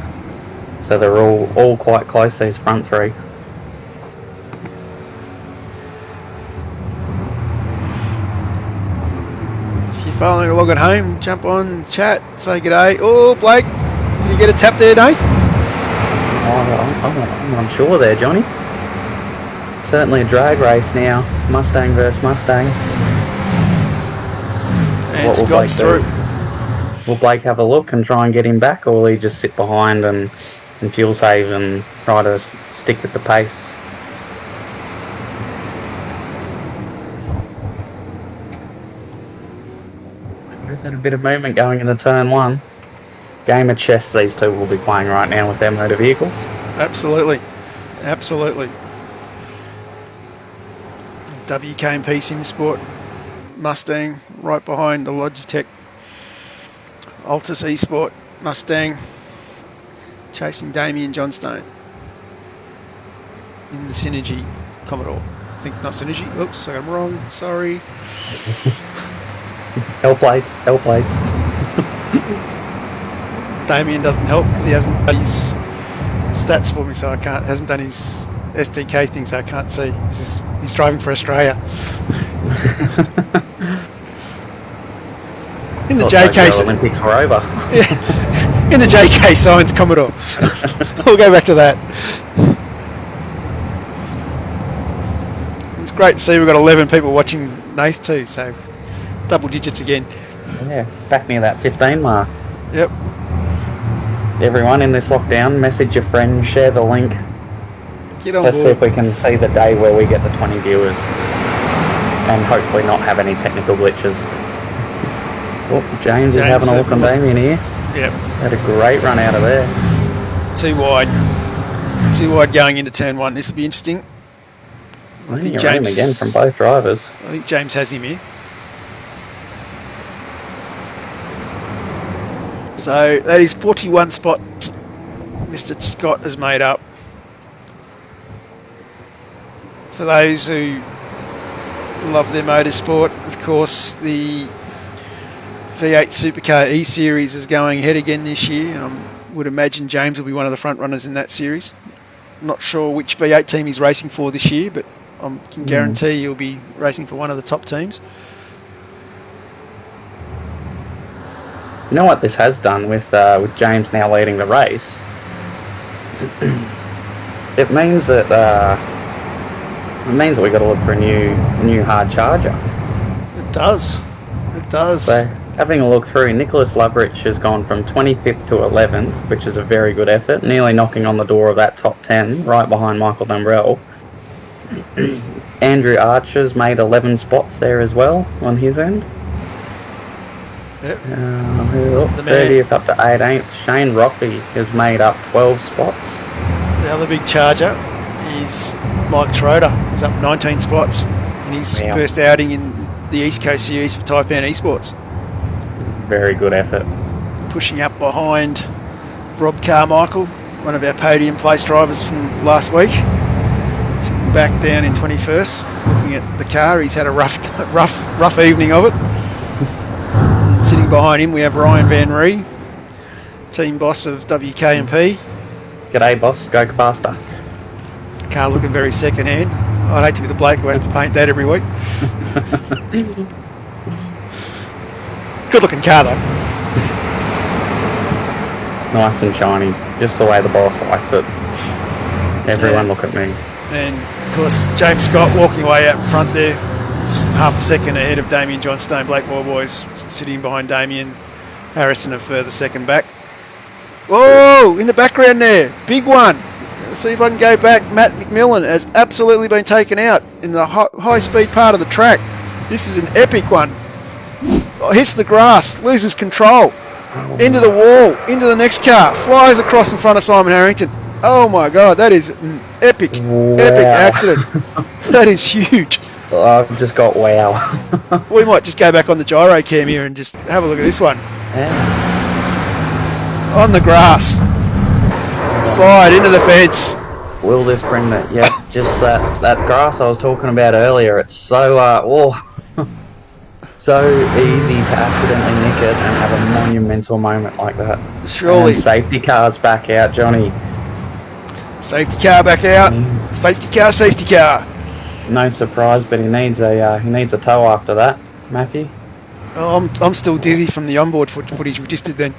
So they're all quite close, these front three. If you're following along at home, jump on, chat, say g'day. Oh, Blake, did you get a tap there, Nath? I'm unsure there, Johnny. Certainly a drag race now. Mustang versus Mustang. And Scott's through. Will Blake have a look and try and get him back, or will he just sit behind and fuel save and try to stick with the pace? There's a bit of movement going into turn one. Game of chess these two will be playing right now with their motor vehicles. Absolutely. Absolutely. WK&P Sim Sport Mustang right behind the Logitech Altus eSport Mustang chasing Damien Johnstone in the Synergy Commodore. I think not Synergy. Oops, I got them wrong. Sorry. Hell plates. Damien doesn't help because he hasn't done his stats for me, so I can't. Hasn't done his SDK thing, so I can't see. He's driving for Australia. In the JK Olympics were over. Yeah, in the JK Science Commodore. We'll go back to that. It's great to see we've got 11 people watching Nath too, so double digits again. Yeah, back near that 15 mark. Yep. Everyone in this lockdown, message your friends, share the link. Get on Let's board. see if we can see the day where we get the 20 viewers and hopefully not have any technical glitches. Oh, James is having a look on Damien here. Yep. Had a great run out of there. Too wide going into turn one. This will be interesting. I think You're James again from both drivers. I think James has him here. So that is 41 spot Mr. Scott has made up. For those who Love their motorsport. Of course, the V8 Supercar E-Series is going ahead again this year, and I would imagine James will be one of the front runners in that series. Not sure which V8 team he's racing for this year, but I can guarantee he'll be racing for one of the top teams. You know what this has done with James now leading the race? It means that we've got to look for a new hard charger. It does. It does. So having a look through, Nicholas Lovrich has gone from 25th to 11th, which is a very good effort, nearly knocking on the door of that top 10, right behind Michael Dumbrell. Andrew Archer's made 11 spots there as well on his end. Yep. 30th up to 18th. Shane Roffey has made up 12 spots. The other big charger is Mike Schroeder. He's up 19 spots in his first outing in the East Coast Series for Taipan Esports. Very good effort. Pushing up behind Rob Carmichael, one of our podium place drivers from last week. Sitting back down in 21st, looking at the car. He's had a rough evening of it. Sitting behind him, we have Ryan Van Ree, team boss of WK&P. G'day, boss. Go faster. Car looking very second-hand. I'd hate to be the bloke who has to paint that every week. Good-looking car, though. Nice and shiny, just the way the boss likes it. Everyone look at me. And, of course, James Scott walking away out in front there. He's half a second ahead of Damien Johnstone. Blake Warboys sitting behind Damien. Harrison a further second back. Whoa, in the background there. Big one. Let's see if I can go back. Matt McMillan has absolutely been taken out in the high-speed part of the track. This is an epic one. Oh, hits the grass, loses control. Into the wall, into the next car. Flies across in front of Simon Harrington. Oh my God, that is an epic accident. That is huge. I've just got wow. We might just go back on the gyro cam here and just have a look at this one. Yeah. On the grass. Slide into the fence. Will this bring that? Yeah, just that grass I was talking about earlier. It's so so easy to accidentally nick it and have a monumental moment like that. Surely. And safety car's back out, Johnny. Safety car back out. Safety car. No surprise, but he needs a tow after that, Matthew. Oh, I'm still dizzy from the onboard footage we just did then.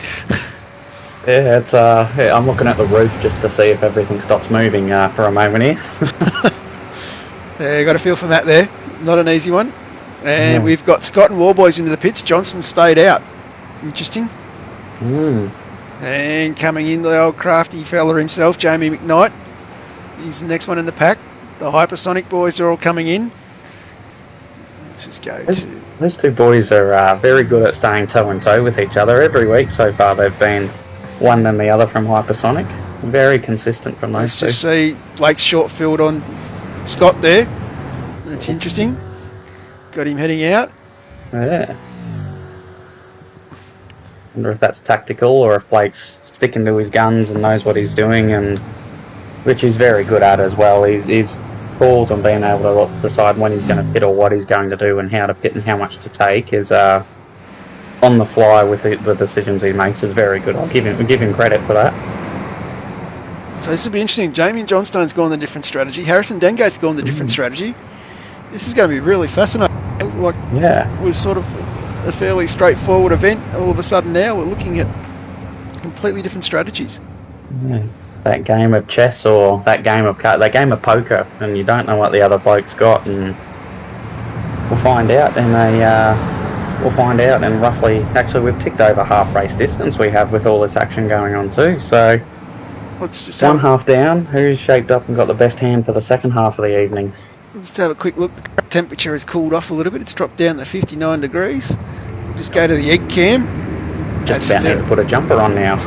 Yeah, it's I'm looking at the roof just to see if everything stops moving for a moment here. Yeah, got a feel from that there. Not an easy one. And we've got Scott and Warboys into the pits. Johnson stayed out. Interesting. And coming in, the old crafty fella himself, Jamie McKnight. He's the next one in the pack. The Hypersonic boys are all coming in. Let's just go to... Those two boys are very good at staying toe and toe with each other. Every week so far they've been one than the other from Hypersonic. Very consistent from those two. Let's just see Blake's short field on Scott there. That's interesting. Got him heading out. Yeah. Wonder if that's tactical or if Blake's sticking to his guns and knows what he's doing, and which he's very good at as well. He's calls on being able to decide when he's going to pit or what he's going to do and how to pit and how much to take is on the fly with the decisions he makes is very good. I'll give him credit for that. So this will be interesting. Jamie Johnstone's gone the different strategy. Harrison Dengate's gone the different strategy. This is going to be really fascinating. Like, it was sort of a fairly straightforward event. All of a sudden now we're looking at completely different strategies. Yeah. That game of chess or that game of poker, and you don't know what the other bloke's got, and we'll find out in roughly, actually we've ticked over half race distance we have with all this action going on too, so let's just one half down. Who's shaped up and got the best hand for the second half of the evening? Let's have a quick look. The temperature has cooled off a little bit. It's dropped down to 59 degrees. We'll just go to the egg cam. Just about need to put a jumper on now.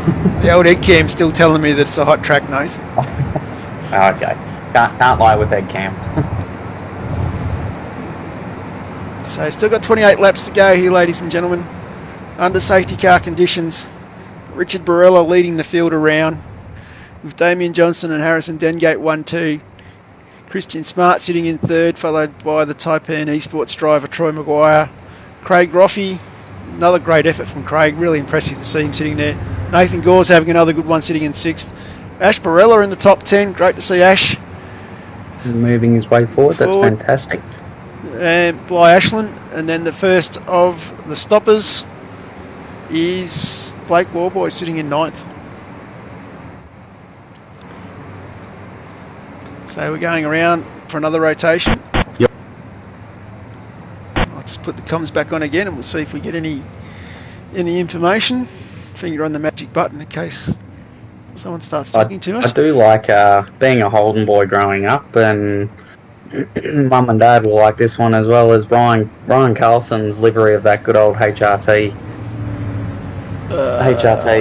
The old egg cam's still telling me that it's a hot track, Nath. Okay. Can't lie with egg cam. So still got 28 laps to go here, ladies and gentlemen. Under safety car conditions. Richard Barella leading the field around with Damien Johnson and Harrison Dengate 1-2. Christian Smart sitting in third, followed by the Taipan Esports driver Troy Mcguire. Craig Roffey, another great effort from Craig. Really impressive to see him sitting there. Nathan Gore's having another good one sitting in sixth. Ash Barella in the top 10. Great to see Ash. Moving his way forward. That's fantastic. And Bly Ashland. And then the first of the stoppers is Blake Warboy sitting in ninth. So we're going around for another rotation. Yep. I'll just put the comms back on again and we'll see if we get any information. Finger on the magic button in case someone starts talking too much. I do like being a Holden boy growing up, and Mum and Dad will like this one as well as Ryan Carlson's livery of that good old HRT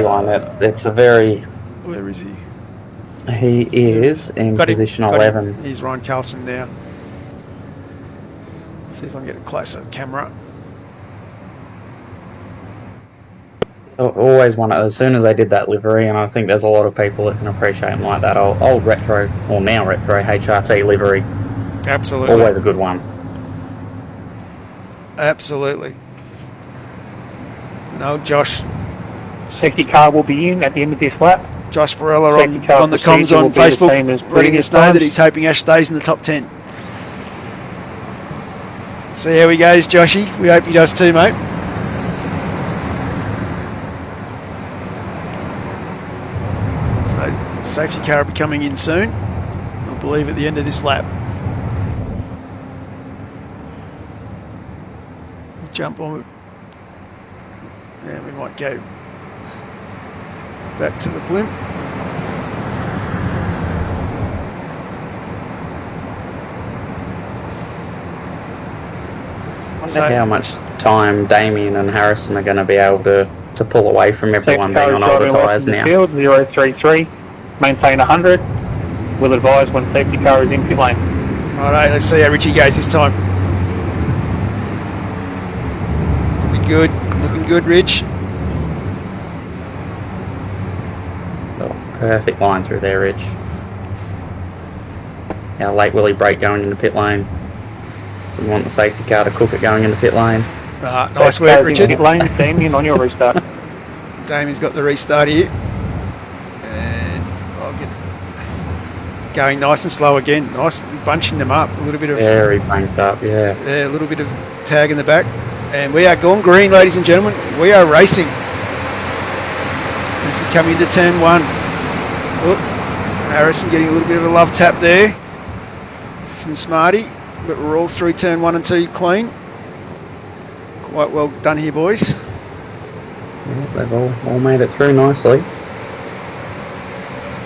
one. It's a very... Where is he? He is in position 11. He's Ryan Carlson now. See if I can get a closer camera. So always wanted, as soon as they did that livery, and I think there's a lot of people that can appreciate him like that old retro, or now retro HRT livery. Absolutely. Always a good one. Absolutely. No, Josh. Safety car will be in at the end of this lap. Josh Barella Safety on the comms procedure will on be the same Facebook, as letting previous us know that times. he's hoping Ash stays in the top 10. See how he goes, Joshy. We hope he does too, mate. So, safety car will be coming in soon. I believe at the end of this lap. Jump on. And we might go back to the blimp. I wonder how much time Damien and Harrison are going to be able to pull away from everyone being on older tyres now. Field 033, maintain 100. Will advise when safety car is in pit lane. Alright, let's see how Richie goes this time. Looking good, Rich. Oh, perfect line through there, Rich. How late will he brake going into pit lane? We want the safety car to cook it going into pit lane. Nice work, Richard. Pit lane, Damien on your restart. Damien's got the restart here. And I'll get going nice and slow again. Nice bunching them up. A little bit of... Very banked up, yeah. Yeah, a little bit of tag in the back. And we are gone green, ladies and gentlemen. We are racing. As we come into turn one. Oh, Harrison getting a little bit of a love tap there from Smarty. But we're all through turn 1 and 2 clean. Quite well done here, boys. Yeah, they've all made it through nicely.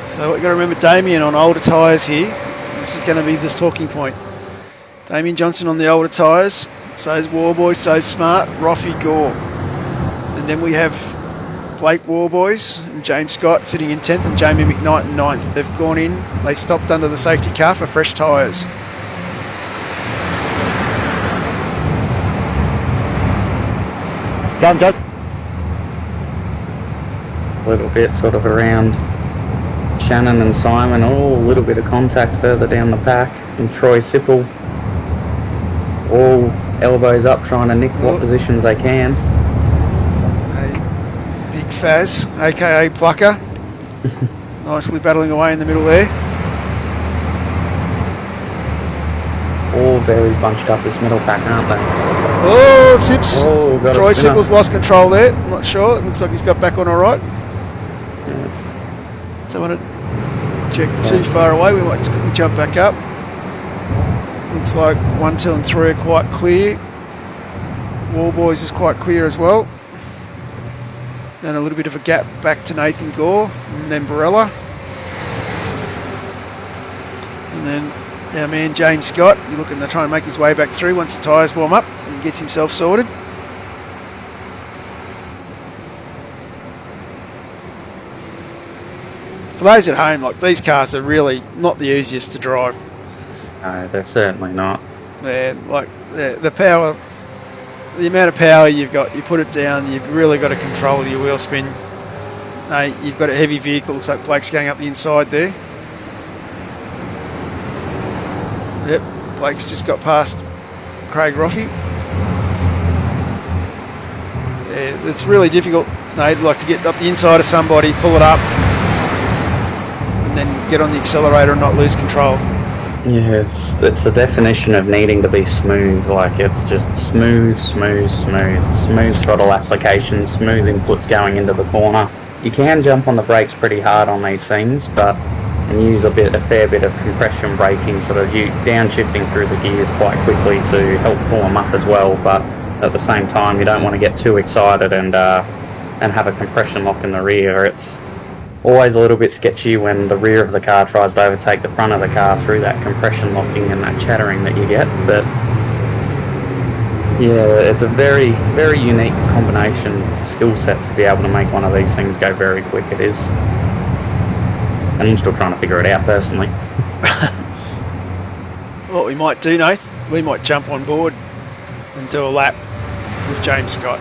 So we've got to remember Damien on older tyres here. This is going to be this talking point. Damien Johnson on the older tyres. So's Warboy, so's Smart, Roffey, Gore. And then we have Blake Warboys and James Scott sitting in 10th and Jamie McKnight in 9th. They've gone in, they stopped under the safety car for fresh tyres. Done, Judge. A little bit sort of around Shannon and Simon. Oh, a little bit of contact further down the pack. And Troy Sipple. All elbows up trying to nick what positions they can. A big Faz, aka Plucker. Nicely battling away in the middle there. All very bunched up this middle pack, aren't they? Oh, Sips. Oh, got Troy a spinner. Sipple's lost control there. I'm not sure. It looks like he's got back on all right. So I want to check too far away. We might just quickly jump back up. Looks like 1, 2 and 3 are quite clear. Warboys is quite clear as well. Then a little bit of a gap back to Nathan Gore and then Barella. And then our man James Scott, you're looking to try and make his way back through once the tyres warm up and he gets himself sorted. For those at home, like these cars are really not the easiest to drive. No, they're certainly not. They're like the power, the amount of power you've got, you put it down, you've really got to control your wheel spin. No, you've got a heavy vehicle, looks like Blake's going up the inside there. Blake's just got past Craig Roffey. Yeah, it's really difficult. They'd like to get up the inside of somebody, pull it up, and then get on the accelerator and not lose control. Yeah, it's the definition of needing to be smooth. Like, it's just smooth throttle application, smooth inputs going into the corner. You can jump on the brakes pretty hard on these things, and use a fair bit of compression braking, sort of you downshifting through the gears quite quickly to help pull them up as well. But at the same time, you don't want to get too excited and have a compression lock in the rear. It's always a little bit sketchy when the rear of the car tries to overtake the front of the car through that compression locking and that chattering that you get. But yeah, it's a very, very unique combination skill set to be able to make one of these things go very quick. It is. And I'm still trying to figure it out personally. What we might do, Nath, we might jump on board and do a lap with James Scott.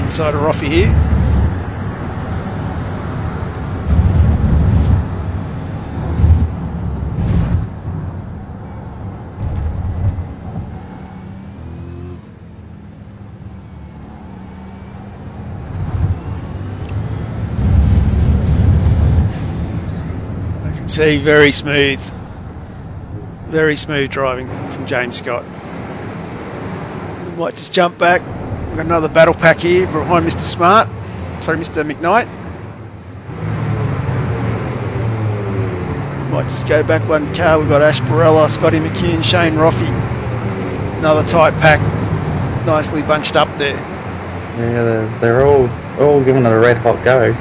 Inside of Roffey here. As you can see, very smooth driving from James Scott. We might just jump back. We've got another battle pack here behind Mr. Smart. Sorry, Mr. McKnight. Might just go back one car. We've got Ash Barella, Scotty McCune, Shane Roffey. Another tight pack. Nicely bunched up there. Yeah, they're all giving it a red hot go.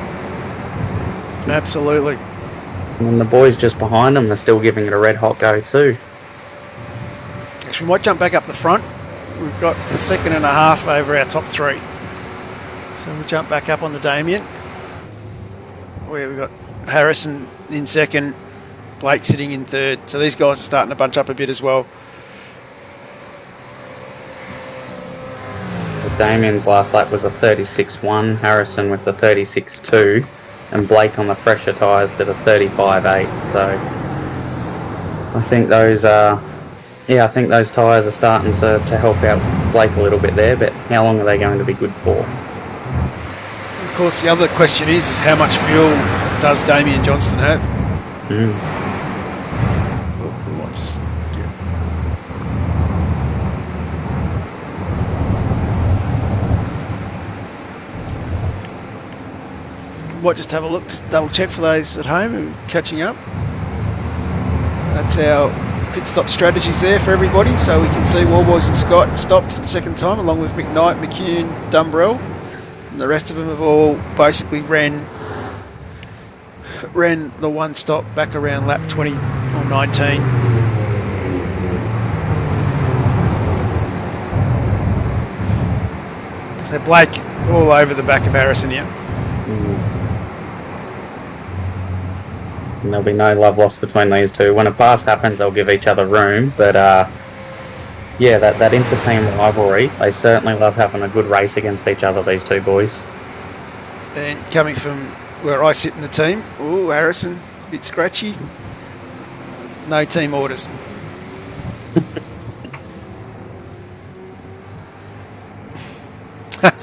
Absolutely. And the boys just behind them are still giving it a red hot go too. Actually, we might jump back up the front. We've got a second and a half over our top three. So we'll jump back up on the Damien, where we've got Harrison in second, Blake sitting in third. So these guys are starting to bunch up a bit as well. Damien's last lap was a 36.1, Harrison with a 36.2, and Blake on the fresher tyres did a 35.8. So I think those tyres are starting to help out Blake a little bit there, but how long are they going to be good for? Of course, the other question is how much fuel does Damien Johnston have? We might just have a look, just double check for those at home who are catching up. That's our pit stop strategies there for everybody, so we can see Warboys and Scott stopped for the second time, along with McKnight, McCune, Dumbrell, and the rest of them have all basically ran the one stop back around lap 20 or 19. So Blake all over the back of Harrison here. And there'll be no love lost between these two. When a pass happens, they'll give each other room, but yeah, that inter-team rivalry, they certainly love having a good race against each other, these two boys. And coming from where I sit in the team, ooh, Harrison, a bit scratchy. No team orders.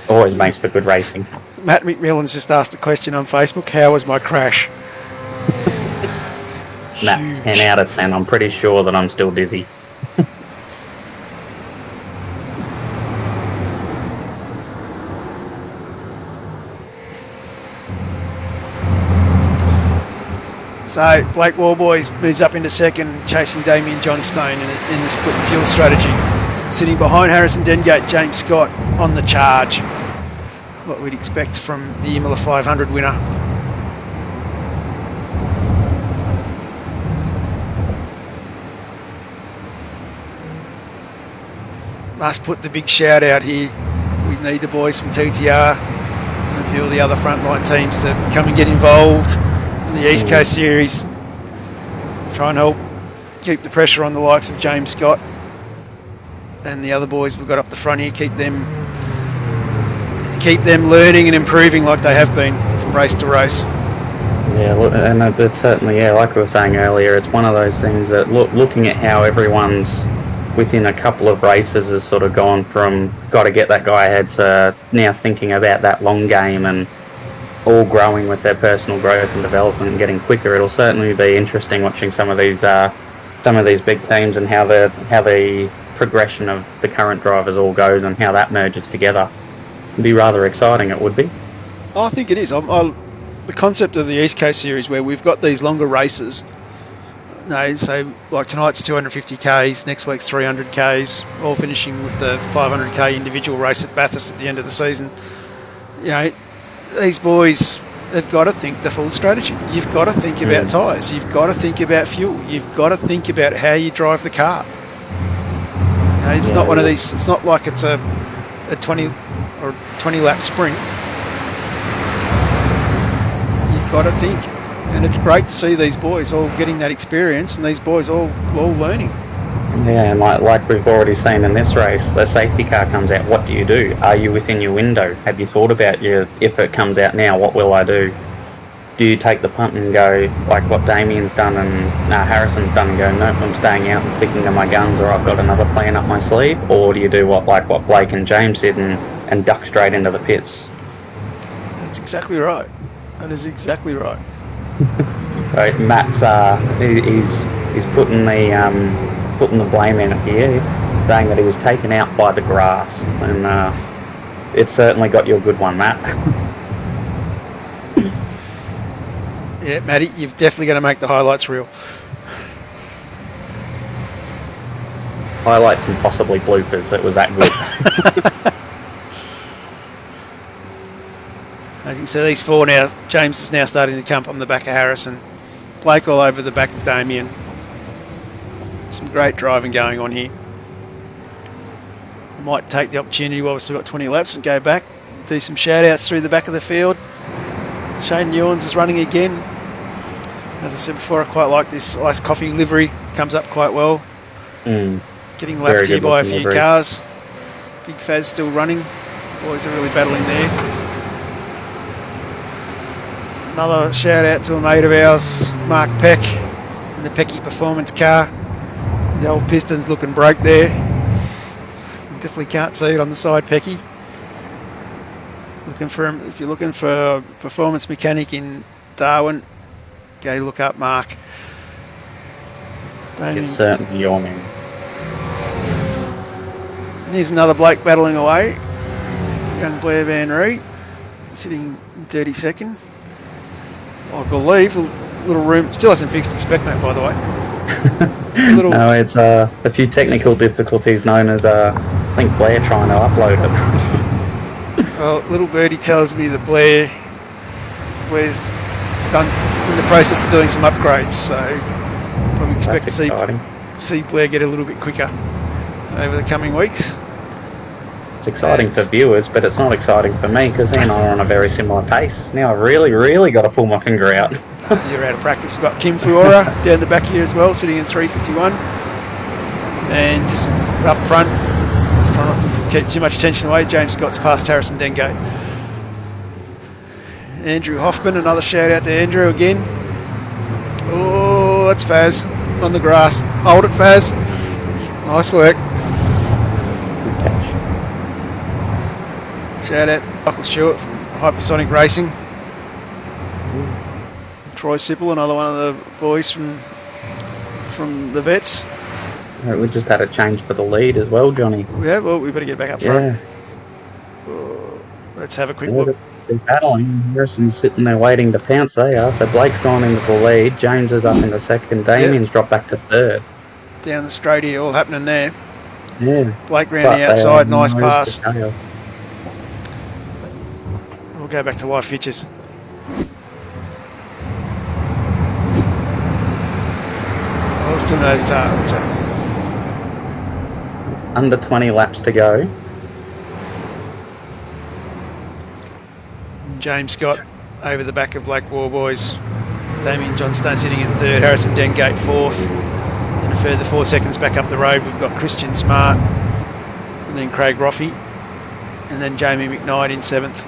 Always makes for good racing. Matt McMillan's just asked a question on Facebook, how was my crash? Nah, 10 out of 10. I'm pretty sure that I'm still dizzy. So Blake Warboys moves up into second, chasing Damien Johnstone in the split fuel strategy. Sitting behind Harrison Dengate, James Scott on the charge. What we'd expect from the Imola 500 winner. Must put the big shout out here. We need the boys from TTR and a few of the other frontline teams to come and get involved in the East Coast Series. Try and help keep the pressure on the likes of James Scott and the other boys we've got up the front here. Keep them learning and improving like they have been from race to race. Yeah, and it's certainly, like we were saying earlier, it's one of those things that looking at how everyone's within a couple of races has sort of gone from got to get that guy ahead to now thinking about that long game and all growing with their personal growth and development and getting quicker. It'll certainly be interesting watching some of these big teams and how the progression of the current drivers all goes and how that merges together. It'd be rather exciting, it would be. I think it is. The concept of the East Coast Series where we've got these longer races. No, so like tonight's 250 Ks, next week's 300 Ks, all finishing with the 500 K individual race at Bathurst at the end of the season. You know, these boys, they've got to think the full strategy. You've got to think about tyres. You've got to think about fuel. You've got to think about how you drive the car. You know, it's not one of these. It's not like it's a 20 or 20 lap sprint. You've got to think. And it's great to see these boys all getting that experience and these boys all learning. Yeah, and like we've already seen in this race, the safety car comes out. What do you do? Are you within your window? Have you thought about if it comes out now, what will I do? Do you take the punt and go like what Damien's done and Harrison's done and go, nope, I'm staying out and sticking to my guns, or I've got another plan up my sleeve? Or do you do what Blake and James did and duck straight into the pits? That's exactly right. That is exactly right. Right, Matt's he's putting the blame in here, saying that he was taken out by the grass, and it's certainly got you a good one, Matt. Yeah, Matty, you've definitely going to make the highlights reel. Highlights and possibly bloopers. It was that good. As you can see, these four now, James is now starting to come up on the back of Harrison. Blake all over the back of Damien. Some great driving going on here. I might take the opportunity while we've still got 20 laps and go back, do some shout outs through the back of the field. Shane Newans is running again. As I said before, I quite like this iced coffee livery. Comes up quite well. Getting lapped here by a few cars. Big Faz still running. Boys are really battling there. Another shout out to a mate of ours, Mark Peck, in the Pecky Performance car. The old piston's looking broke there. Definitely can't see it on the side, Pecky. If you're looking for a performance mechanic in Darwin, go look up Mark. It's certainly your man. Here's another bloke battling away. Young Blair Van Ree, sitting in 32nd. I believe a little room. Still hasn't fixed his spec mate, by the way. No, it's a few technical difficulties known as I think Blair trying to upload it. Well, little birdie tells me that Blair's done in the process of doing some upgrades, so probably expect to see Blair get a little bit quicker over the coming weeks. It's exciting for viewers, but it's not exciting for me because he and I are on a very similar pace. Now I've really got to pull my finger out. You're out of practice. We've got Kim Fuora down the back here as well, sitting in 3:51. And just up front, just trying not to keep too much attention away, James Scott's past Harrison Dengate. Andrew Hoffman, another shout out to Andrew again. Oh, that's Faz on the grass. Hold it, Faz. Nice work. Good catch. Shout out to Michael Stewart from Hypersonic Racing. Troy Sipple, another one of the boys from the vets. We just had a change for the lead as well, Johnny. Yeah, well, we better get back up front. Yeah. Let's have a quick look. They're battling. Harrison's sitting there waiting to pounce, they are. So Blake's gone into the lead. James is up in the second. Damien's dropped back to third. Down the straight here, all happening there. Yeah. Blake round the But they outside, are nice nose pass. to tail. We'll go back to live pictures. Oh, still nose tail. Under 20 laps to go. James Scott over the back of Black War Boys. Damien Johnstone sitting in third. Harrison Dengate fourth. And a further 4 seconds back up the road, we've got Christian Smart. And then Craig Roffey. And then Jamie McKnight in seventh.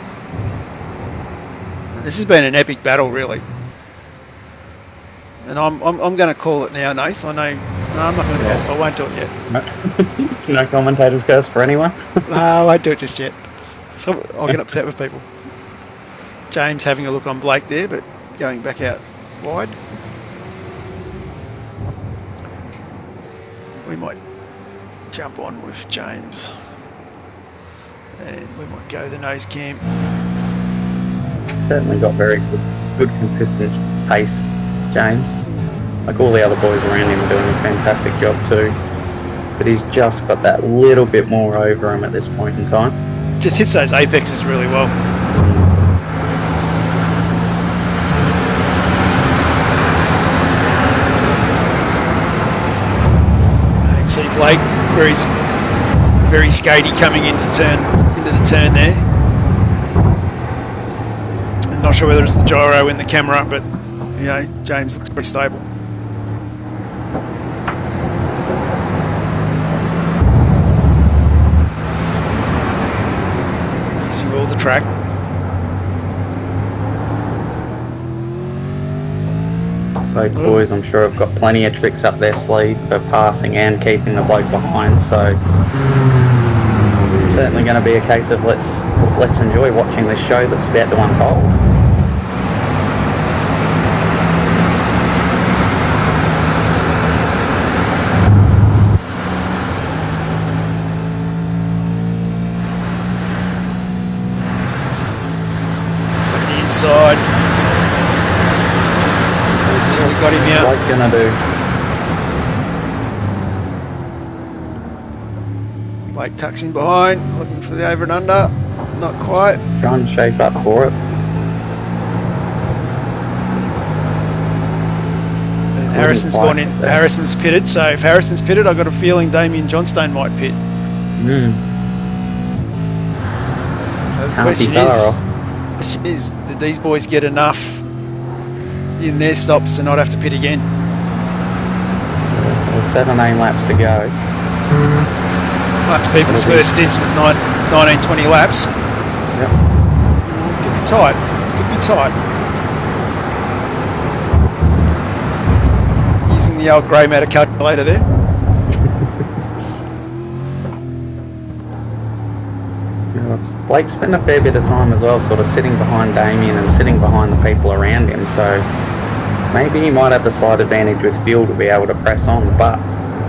This has been an epic battle, really. And I'm going to call it now, Nath. I know. No, I'm not going to call it. I won't do it yet. No commentators curse for anyone. No, I won't do it just yet. So I'll get upset with people. James having a look on Blake there, but going back out wide. We might jump on with James. And we might go the nose cam. Certainly got very good consistent pace, James. Like all the other boys around him are doing a fantastic job too. But he's just got that little bit more over him at this point in time. Just hits those apexes really well. You can see Blake where he's very skatey coming into the turn there. I'm not sure whether it's the gyro in the camera, but you know, James looks pretty stable. Using all the track. Both boys, I'm sure, have got plenty of tricks up their sleeve for passing and keeping the bloke behind. So it's certainly going to be a case of let's enjoy watching this show that's about to unfold. Inside. I think we got him out. What's Blake gonna do? Blake tucks in behind, looking for the over and under. Not quite. Trying to shape up for it. And Harrison's gone in. Harrison's pitted, so if Harrison's pitted, I've got a feeling Damien Johnstone might pit. So the question is, did these boys get enough in their stops to not have to pit again? There's 17 laps to go. Much people's first stints with 19, 20 laps. Yep. Could be tight. Could be tight. Using the old grey matter calculator there. Blake spent a fair bit of time as well sort of sitting behind Damien and sitting behind the people around him, so maybe he might have the slight advantage with fuel to be able to press on, but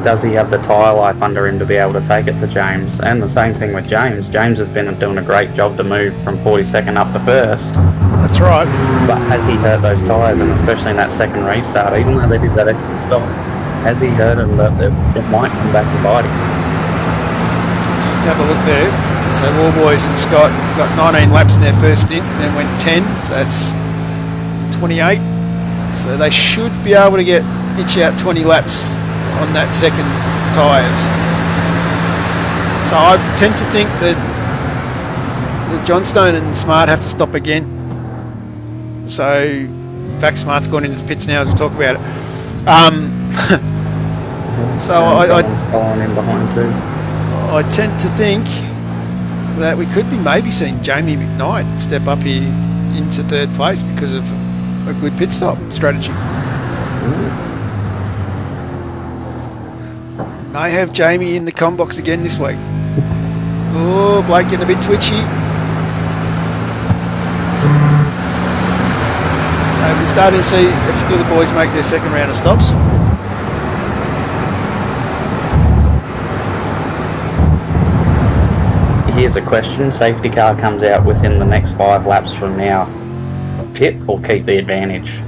does he have the tyre life under him to be able to take it to James? And the same thing with James. James has been doing a great job to move from 42nd up to first. That's right. But has he hurt those tyres, and especially in that second restart, even though they did that extra stop, has he hurt him that it might come back to bite him? Let's just have a look there. So War Boys and Scott got 19 laps in their first stint, then went 10, so that's 28. So they should be able to itch out 20 laps on that second tyres. So I tend to think that Johnstone and Smart have to stop again. So, in fact, Smart's gone into the pits now as we talk about it. So I tend to think that we could be maybe seeing Jamie McKnight step up here into third place because of a good pit stop strategy. May have Jamie in the com box again this week. Oh, Blake getting a bit twitchy. So we're starting to see a few of the boys make their second round of stops. Here's a question. Safety car comes out within the next 5 laps from now. Pit or keep the advantage?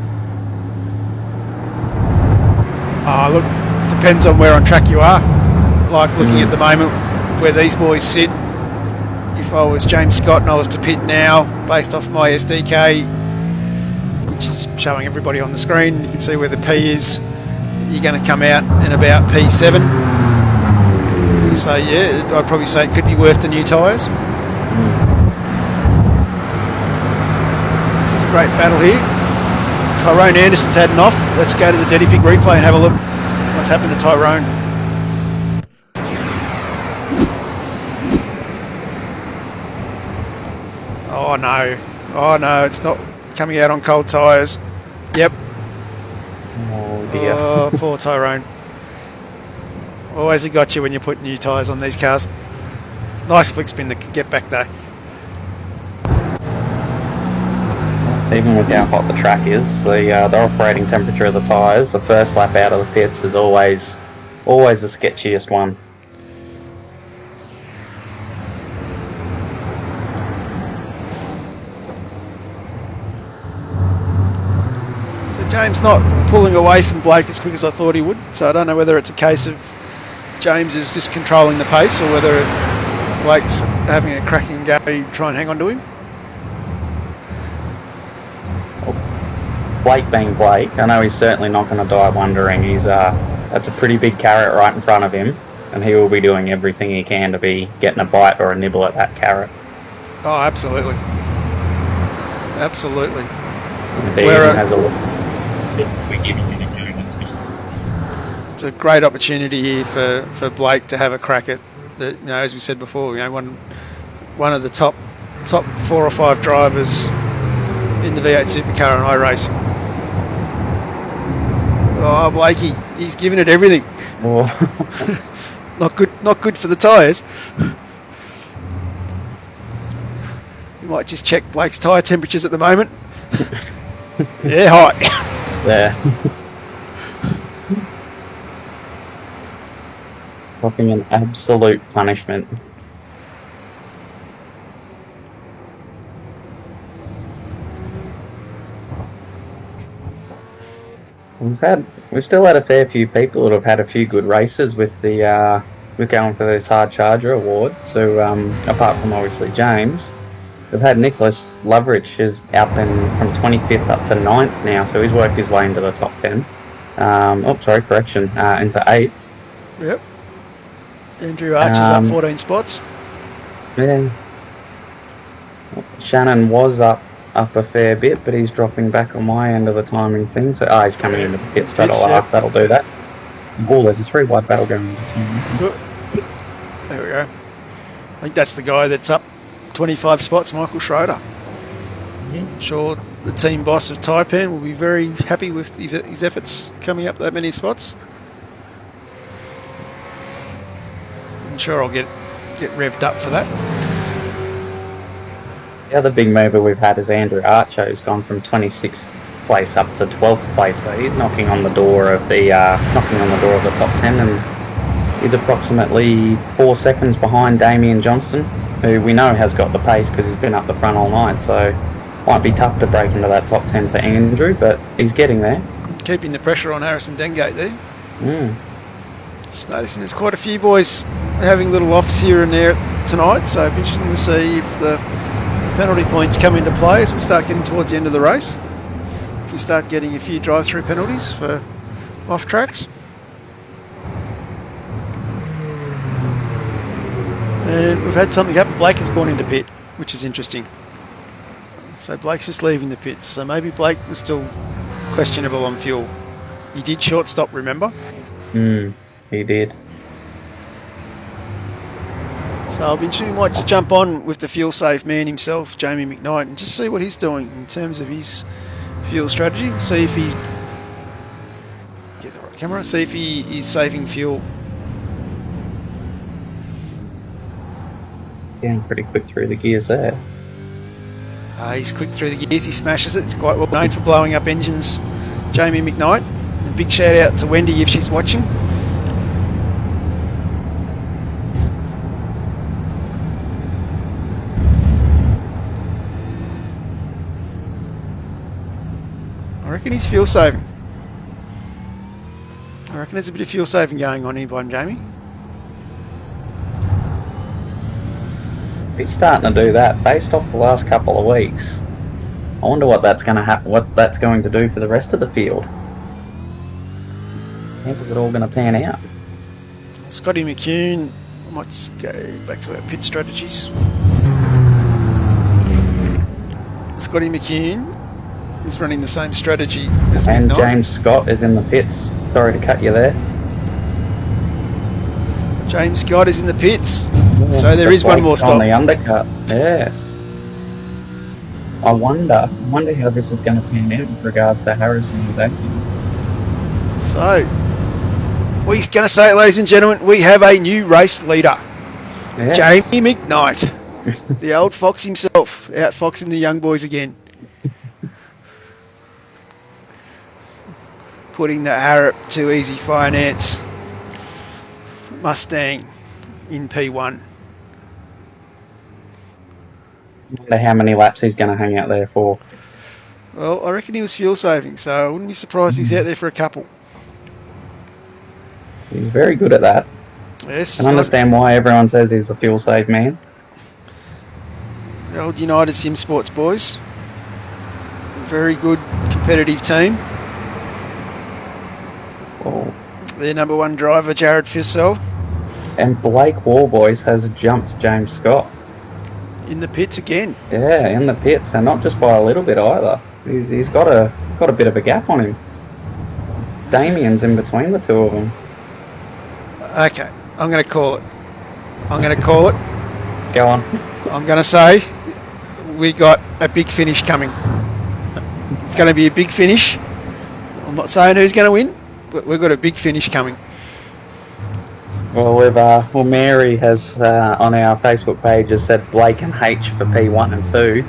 Look, depends on where on track you are. like looking at the moment where these boys sit. If I was James Scott and I was to pit now, based off my SDK, which is showing everybody on the screen, you can see where the P is. You're going to come out in about P7. So yeah, I'd probably say it could be worth the new tyres. Great battle here. Tyrone Anderson's had an off. Let's go to the Jetty Pig replay and have a look what's happened to Tyrone. Oh no. Oh no, it's not coming out on cold tyres. Yep. Oh dear. Oh, poor Tyrone. Always a got you when you put new tyres on these cars. Nice flick spin to get back though. Even with how hot the track is, the operating temperature of the tyres, the first lap out of the pits is always the sketchiest one. So James not pulling away from Blake as quick as I thought he would, so I don't know whether it's a case of James is just controlling the pace or whether Blake's having a cracking go to try and hang on to him. Blake being Blake, I know he's certainly not going to die wondering. That's a pretty big carrot right in front of him, and he will be doing everything he can to be getting a bite or a nibble at that carrot. Oh, absolutely. Absolutely. It's a great opportunity here for Blake to have a crack at the, as we said before, one of the top 4 or 5 drivers in the V8 Supercar and iRacing. Oh, Blakey, he's giving it everything. Oh. Not good for the tyres. You might just check Blake's tyre temperatures at the moment. Yeah, hot. There. Dropping an absolute punishment. We've still had a fair few people that have had a few good races with the with going for this Hard Charger award. So apart from obviously James, we've had Nicholas Loveridge is up from 25th up to 9th now, so he's worked his way into the top 10. Into 8th. Yep. Andrew Archer's up 14 spots. Yeah. Shannon was up a fair bit, but he's dropping back on my end of the timing thing. So he's coming into the pits. That'll do that. Oh, there's a 3 wide battle going on. There we go. I think that's the guy that's up 25 spots, Michael Schroeder. I'm sure the team boss of Taipan will be very happy with his efforts coming up that many spots. I'm sure I'll get revved up for that. The other big mover we've had is Andrew Archer, who's gone from 26th place up to 12th place. So he's knocking on the door of the top 10, and he's approximately 4 seconds behind Damien Johnston, who we know has got the pace because he's been up the front all night. So might be tough to break into that top 10 for Andrew, but he's getting there. Keeping the pressure on Harrison Dengate there. Just noticing there's quite a few boys having little offs here and there tonight, so it'll be interesting to see if the penalty points come into play as we start getting towards the end of the race. If we start getting a few drive-through penalties for off tracks. And we've had something happen. Blake has gone into pit, which is interesting. So Blake's just leaving the pits. So maybe Blake was still questionable on fuel. He did short stop, remember? He did. So I'll be interested. We might just jump on with the fuel safe man himself, Jamie McKnight, and just see what he's doing in terms of his fuel strategy. See if he's get the right camera. See if he is saving fuel. Getting pretty quick through the gears there. He's quick through the gears. He smashes it. He's quite well known for blowing up engines. Jamie McKnight. A big shout out to Wendy if she's watching. I reckon he's fuel saving. I reckon there's a bit of fuel saving going on here by Jamie. He's starting to do that based off the last couple of weeks. I wonder what that's going to happen. What that's going to do for the rest of the field. How is it all going to pan out? Scotty McCune. I might just go back to our pit strategies. Scotty McCune is running the same strategy as And Midnight. James Scott is in the pits. Sorry to cut you there. James Scott is in the pits. So there is one more On stop. the undercut. Yes. I wonder how this is going to pan out with regards to Harrison and Dakin. So, we're going to say it, ladies and gentlemen, we have a new race leader. Yes. Jamie McKnight. The old fox himself, outfoxing the young boys again. Putting the Arab Too Easy Finance Mustang in P1. Wonder how many laps he's going to hang out there for. Well, I reckon he was fuel saving, so I wouldn't be surprised he's out there for a couple. He's very good at that. Yes, I can understand why everyone says he's a fuel save man. the old United Sim Sports boys. Very good competitive team. Oh. Their number one driver, Jared Fissell, And Blake Warboys has jumped James Scott. in the pits again. Yeah, in the pits, and not just by a little bit either. He's got a bit of a gap on him. Damien's in between the two of them. Okay, I'm going to call it. Go on. I'm going to say we got a big finish coming. It's going to be a big finish. I'm not saying who's going to win, but we've got a big finish coming. Well, Mary has on our Facebook page has said Blake and H for P1 and 2.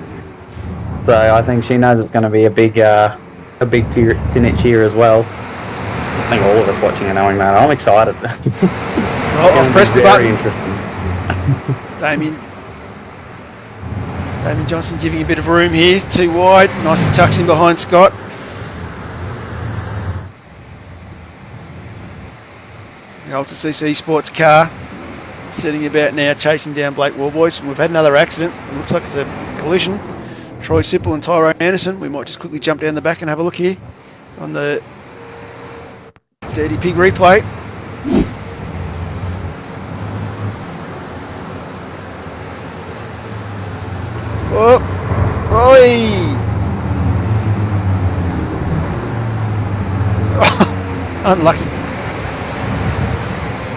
So I think she knows it's going to be a big finish here as well. I think all of us watching are knowing that. I'm excited. Well, I've pressed the button. Very interesting. Damien Johnson giving a bit of room here, too wide, nicely tucks in behind Scott. The Alta CC sports car setting about now, chasing down Blake Warboys. We've had another accident. It looks like it's a collision. Troy Sipple and Tyrone Anderson. We might just quickly jump down the back and have a look here on the Dirty Pig replay. Oh, oi! Unlucky.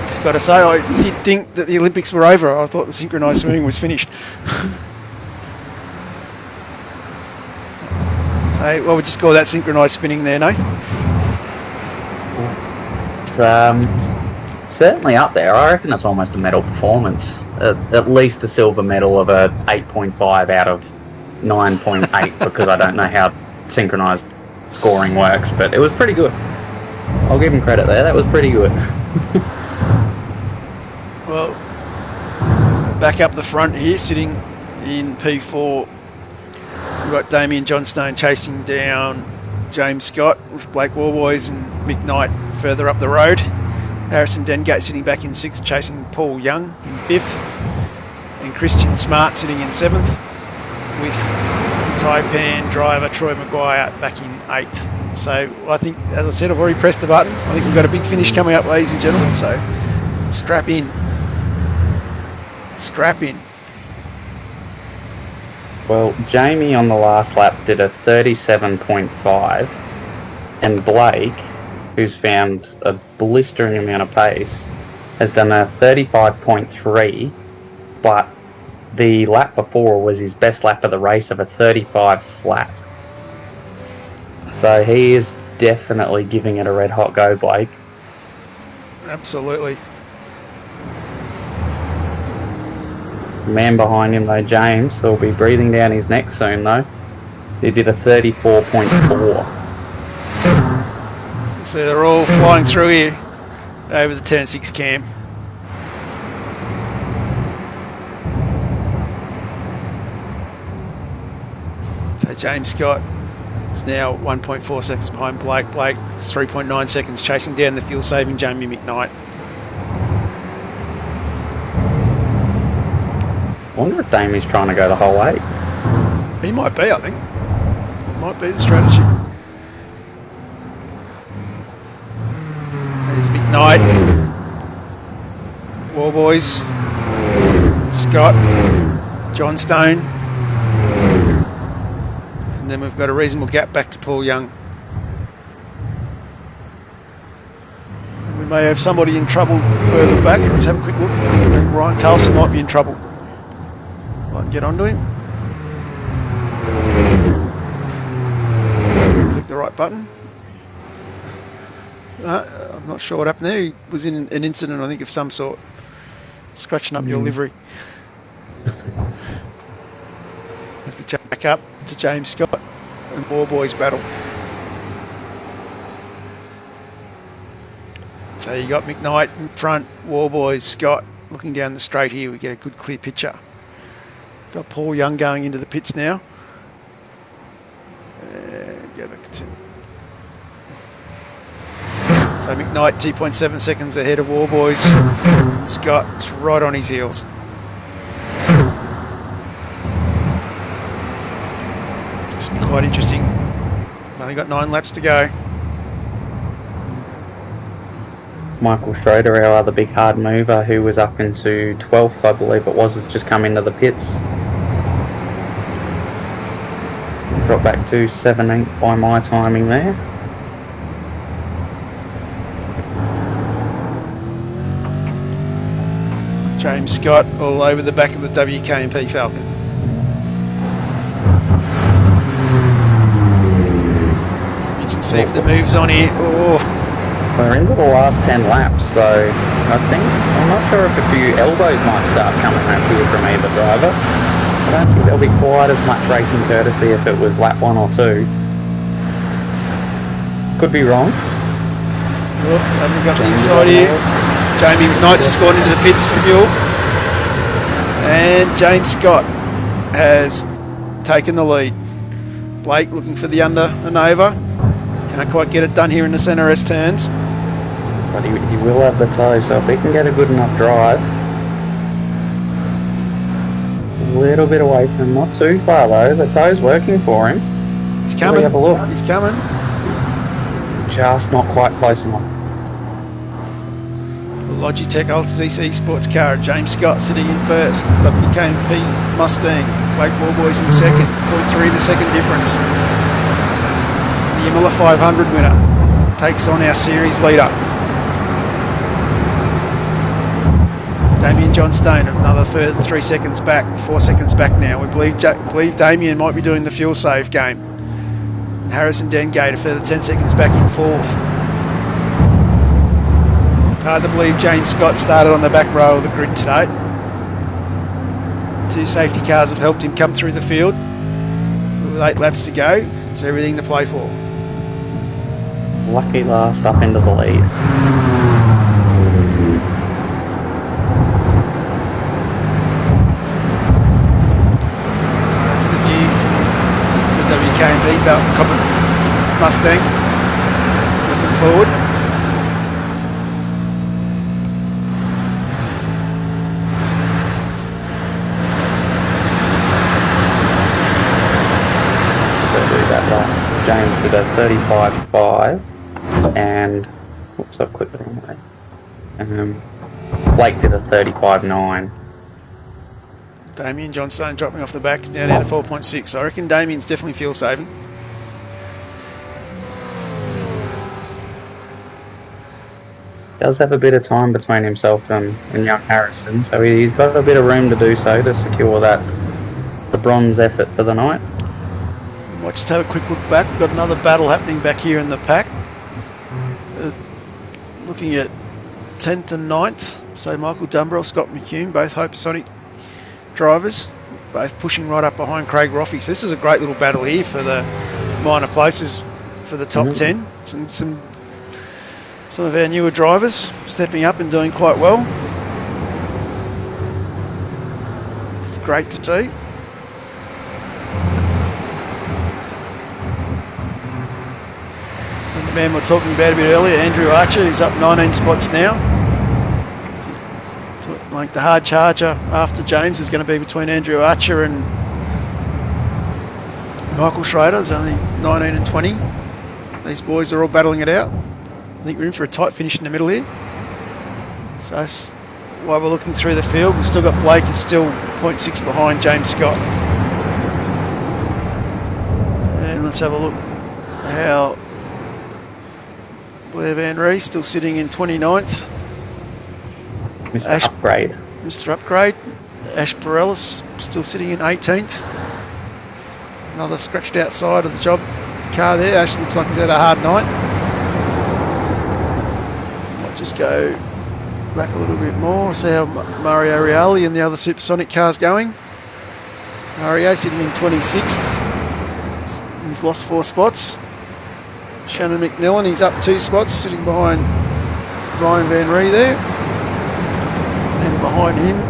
Just got to say, I did think that the Olympics were over. I thought the synchronised swimming was finished. So, well, we just call that synchronised spinning there, Nathan. It's certainly up there. I reckon it's almost a medal performance. At least a silver medal of a 8.5 out of 9.8 because I don't know how synchronised scoring works, but it was pretty good. I'll give him credit there. That was pretty good. Well, back up the front here, sitting in P4, we've got Damien Johnstone chasing down James Scott with Blake Warboys and Mick Knight further up the road. Harrison Dengate sitting back in 6th, chasing Paul Young in 5th. And Christian Smart sitting in 7th with the Taipan driver Troy Mcguire back in 8th. So I think, as I said, I've already pressed the button. I think we've got a big finish coming up, ladies and gentlemen. So strap in. Strap in. Well, Jamie on the last lap did a 37.5, and Blake, who's found a blistering amount of pace, has done a 35.3, but the lap before was his best lap of the race of a 35 flat. So he is definitely giving it a red hot go, Blake. Absolutely. The man behind him, though, James, will be breathing down his neck soon, though. He did a 34.4. So they're all flying through here over the turn 6 cam. So James Scott is now 1.4 seconds behind Blake. Blake is 3.9 seconds chasing down the fuel-saving Jamie McKnight. I wonder if Damie's trying to go the whole 8. He might be, I think. Might be the strategy. There's McKnight. War Boys. Scott. John Stone. And then we've got a reasonable gap back to Paul Young. We may have somebody in trouble further back. Let's have a quick look. Ryan Carlson might be in trouble. I can get onto him. Click the right button. I'm not sure what happened there. He was in an incident, I think, of some sort. Scratching up your livery. Let's get back up to James Scott and War Boys battle. So you got McKnight in front, War Boys, Scott looking down the straight here. We get a good clear picture. Got Paul Young going into the pits now. And go back to 10. So McKnight 2.7 seconds ahead of War Boys. And Scott's right on his heels. This will be quite interesting. Only got 9 laps to go. Michael Schroeder, our other big hard mover, who was up into 12th, I believe it was, has just come into the pits. Dropped back to 17th by my timing there. James Scott all over the back of the WK&P Falcon. So you can see if the move's on here. Oh. We're into the last 10 laps, so I'm not sure if a few elbows might start coming up here from either driver. I don't think there'll be quite as much racing courtesy if it was lap 1 or 2. Could be wrong. Oh, haven't got the inside here. Jamie McKnight's just gone into the pits for fuel. And James Scott has taken the lead. Blake looking for the under and over. Can't quite get it done here in the centre S turns. But he will have the toe, so if he can get a good enough drive. A little bit away from him, not too far though. The toe's working for him. He's coming. Have a look. He's coming. Just not quite close enough. Logitech Ultra ZC sports car. James Scott sitting in first. WK&P Mustang. Blake Warboys in second. 0.3 of a second difference. The Imola 500 winner takes on our series leader. Damien John Stone another further 3 seconds back, 4 seconds back now. We believe Damien might be doing the fuel save game. And Harrison Dengate a further 10 seconds back in fourth. Hard to believe James Scott started on the back row of the grid today. 2 safety cars have helped him come through the field. With 8 laps to go, it's everything to play for. Lucky last up into the lead. That's the view from the WK&P Falcon Mustang. Looking forward. James did a 35.5 and whoops, I've clicked the wrong way. Blake did a 35.9. Damien Johnstone dropping off the back down to 4.6. I reckon Damien's definitely fuel saving. Does have a bit of time between himself and young Harrison, so he's got a bit of room to do so to secure the bronze effort for the night. Might just have a quick look back. We've got another battle happening back here in the pack. Looking at 10th and 9th. So Michael Dumbrell, Scott McCune, both Hypersonic drivers, both pushing right up behind Craig Roffey. So this is a great little battle here for the minor places for the top 10. Some of our newer drivers stepping up and doing quite well. It's great to see. The man we were talking about a bit earlier, Andrew Archer, he's up 19 spots now. think the hard charger after James is going to be between Andrew Archer and Michael Schrader. There's only 19 and 20. These boys are all battling it out. I think we're in for a tight finish in the middle here. So that's why we're looking through the field. We've still got Blake is still 0.6 behind James Scott. And let's have a look how Blair Van Ree still sitting in 29th. Mr. Upgrade. Mr. Upgrade. Ash Bareilles still sitting in 18th. Another scratched outside of the job car there. Ash looks like he's had a hard night. Might just go back a little bit more, see how Mario Reali and the other supersonic cars going. Mario sitting in 26th. He's lost 4 spots. Shannon McMillan, he's up 2 spots, sitting behind Ryan Van Ree there. And behind him, I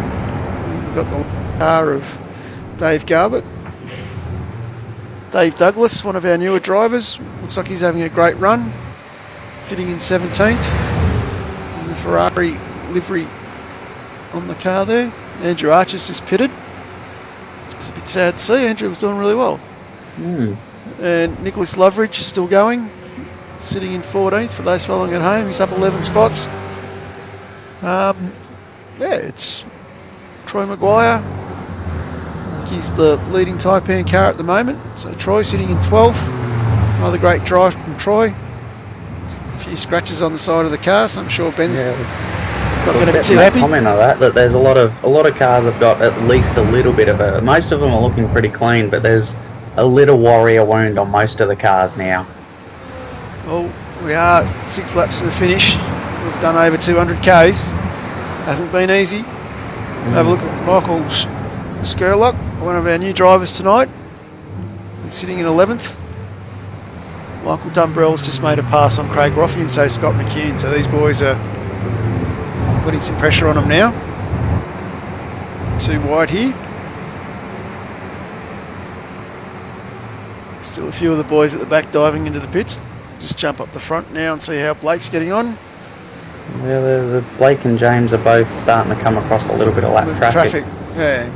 think we've got the car of Dave Garbutt. Dave Douglas, one of our newer drivers, looks like he's having a great run, sitting in 17th. And the Ferrari livery on the car there. Andrew Archer's just pitted. It's a bit sad to see. Andrew was doing really well. And Nicholas Loveridge is still going, sitting in 14th for those following at home. He's up 11 spots. It's Troy Mcguire. I think he's the leading Taipan car at the moment. So Troy sitting in 12th. Another great drive from Troy. A few scratches on the side of the car, so I'm sure Ben's not going to be too happy. Comment on that there's a lot of cars have got at least a little bit of a. Most of them are looking pretty clean, but there's a little warrior wound on most of the cars now. Well, we are 6 laps to the finish. We've done over 200 Ks. Hasn't been easy. Have a look at Michael Skurlock, one of our new drivers tonight. He's sitting in 11th. Michael Dumbrell's just made a pass on Craig Roffey and so Scott McCune. So these boys are putting some pressure on them now. Too wide here. Still a few of the boys at the back diving into the pits. Just jump up the front now and see how Blake's getting on. Yeah, the Blake and James are both starting to come across a little bit of lap traffic. Yeah.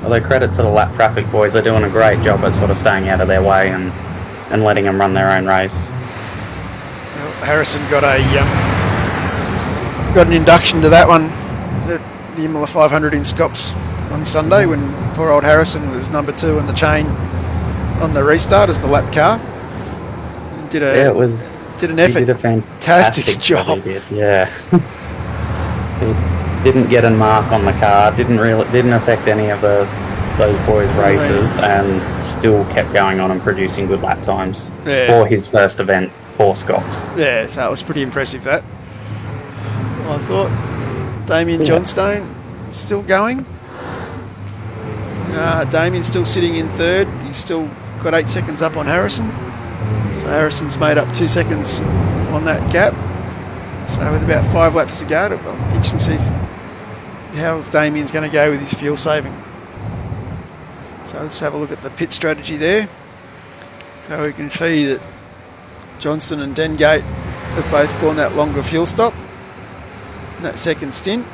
Although credit to the lap traffic boys, they're doing a great job at sort of staying out of their way and letting them run their own race. Well, Harrison got an induction to that one, the Imola 500 in Scops on Sunday, when poor old Harrison was number 2 on the chain on the restart as the lap car. Did an effort. He did a fantastic job. He did, yeah. He didn't get a mark on the car. Didn't affect any of those boys' races, and still kept going on and producing good lap times for his first event for Scots. Yeah, so it was pretty impressive that. I thought Damien Johnstone still going. Damien's still sitting in 3rd. He's still got 8 seconds up on Harrison. So Harrison's made up 2 seconds on that gap. So with about 5 laps to go, it'll be interesting to see how Damien's going to go with his fuel saving. So let's have a look at the pit strategy there. So we can see that Johnston and Dengate have both gone that longer fuel stop in that second stint.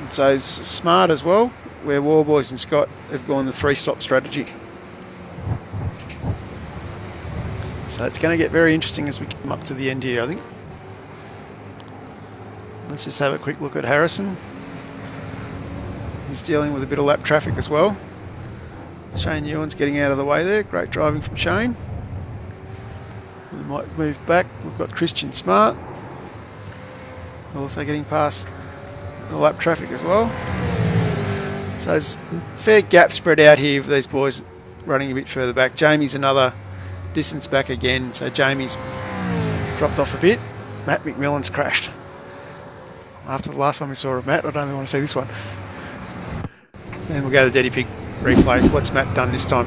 And so it's Smart as well, where Warboys and Scott have gone the 3-stop strategy. So it's going to get very interesting as we come up to the end here, I think. Let's just have a quick look at Harrison. He's dealing with a bit of lap traffic as well. Shane Ewan's getting out of the way there. Great driving from Shane. We might move back. We've got Christian Smart. Also getting past the lap traffic as well. So there's a fair gap spread out here for these boys running a bit further back. Jamie's another distance back again, so Jamie's dropped off a bit. Matt McMillan's crashed. After the last one we saw of Matt, I don't even want to see this one. And we'll go to the Daddy Pig replay. What's Matt done this time?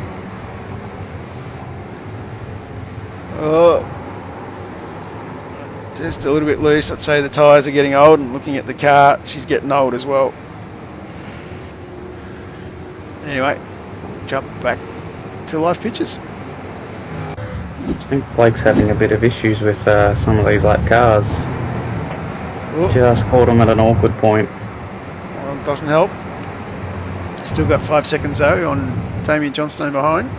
Oh, just a little bit loose. I'd say the tyres are getting old, and looking at the car, she's getting old as well. Anyway, jump back to live pictures. I think Blake's having a bit of issues with some of these lap cars. Oh. Just caught him at an awkward point. doesn't help. Still got 5 seconds though on Damien Johnstone behind.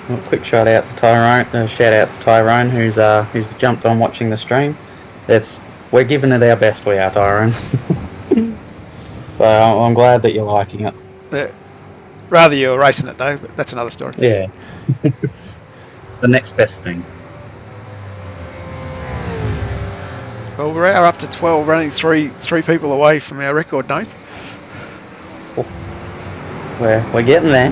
Well, quick shout out to Tyrone, who's jumped on watching the stream. We're giving it our best, we are, Tyrone. So I'm glad that you're liking it. Rather you're racing it though, but that's another story. Yeah. The next best thing. Well, we're up to 12, running three people away from our record, Nath. We're getting there.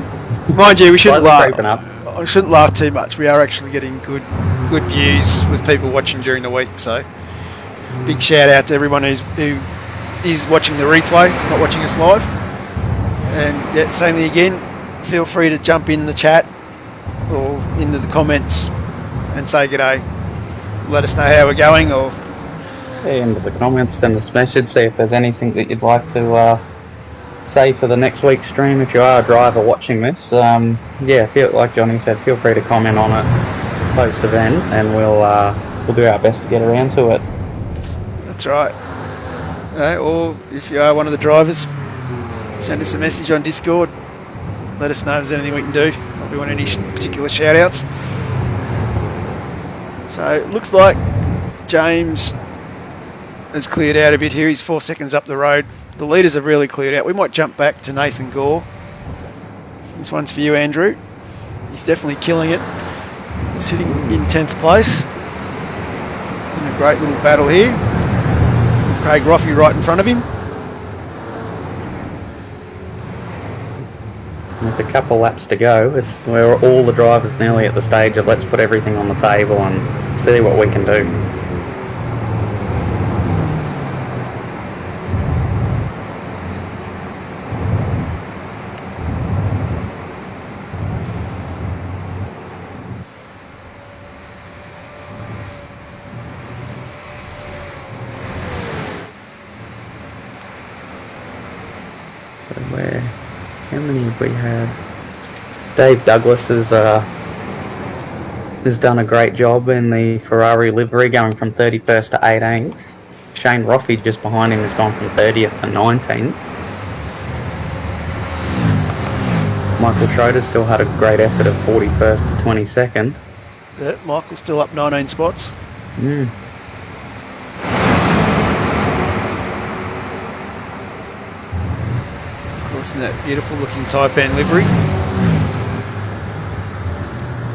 Mind you, we shouldn't Creeping laugh. up. I shouldn't laugh too much. We are actually getting good views with people watching during the week. So, big shout out to everyone who is watching the replay, not watching us live. And yeah, same thing again. Feel free to jump in the chat or into the comments and say g'day. Let us know how we're going, or Into the comments, send us a message, see if there's anything that you'd like to say for the next week's stream. If you are a driver watching this, like Johnny said, feel free to comment on it post event, and we'll do our best to get around to it. that's right. Or if you are one of the drivers, send us a message on Discord. Let us know if there's anything we can do. If we want any particular shout outs. So it looks like James has cleared out a bit here. He's 4 seconds up the road. The leaders have really cleared out. We might jump back to Nathan Gore. This one's for you, Andrew. He's definitely killing it. He's sitting in 10th place. In a great little battle here. With Craig Roffey right in front of him. With a couple laps to go, we're all the drivers nearly at the stage of let's put everything on the table and see what we can do. How many have we had? Dave Douglas has done a great job in the Ferrari livery, going from 31st to 18th. Shane Roffey just behind him has gone from 30th to 19th. Michael Schroeder's still had a great effort of 41st to 22nd. Yeah, Michael's still up 19 spots. In that beautiful looking Taipan livery.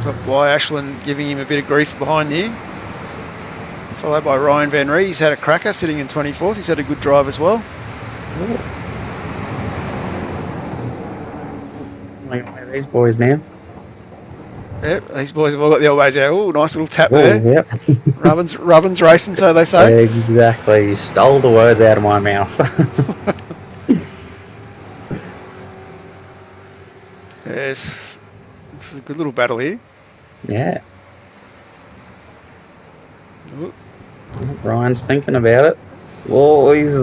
Got Bly Ashland giving him a bit of grief behind here. Followed by Ryan Van Ree. He's had a cracker sitting in 24th. He's had a good drive as well. Look at these boys now. Yep, these boys have all got the old ways out. Oh, nice little tap there. Yep. Rubbin's racing, so they say. Exactly. You stole the words out of my mouth. Yes, it's a good little battle here. Yeah. Ooh. Ryan's thinking about it. Oh, he's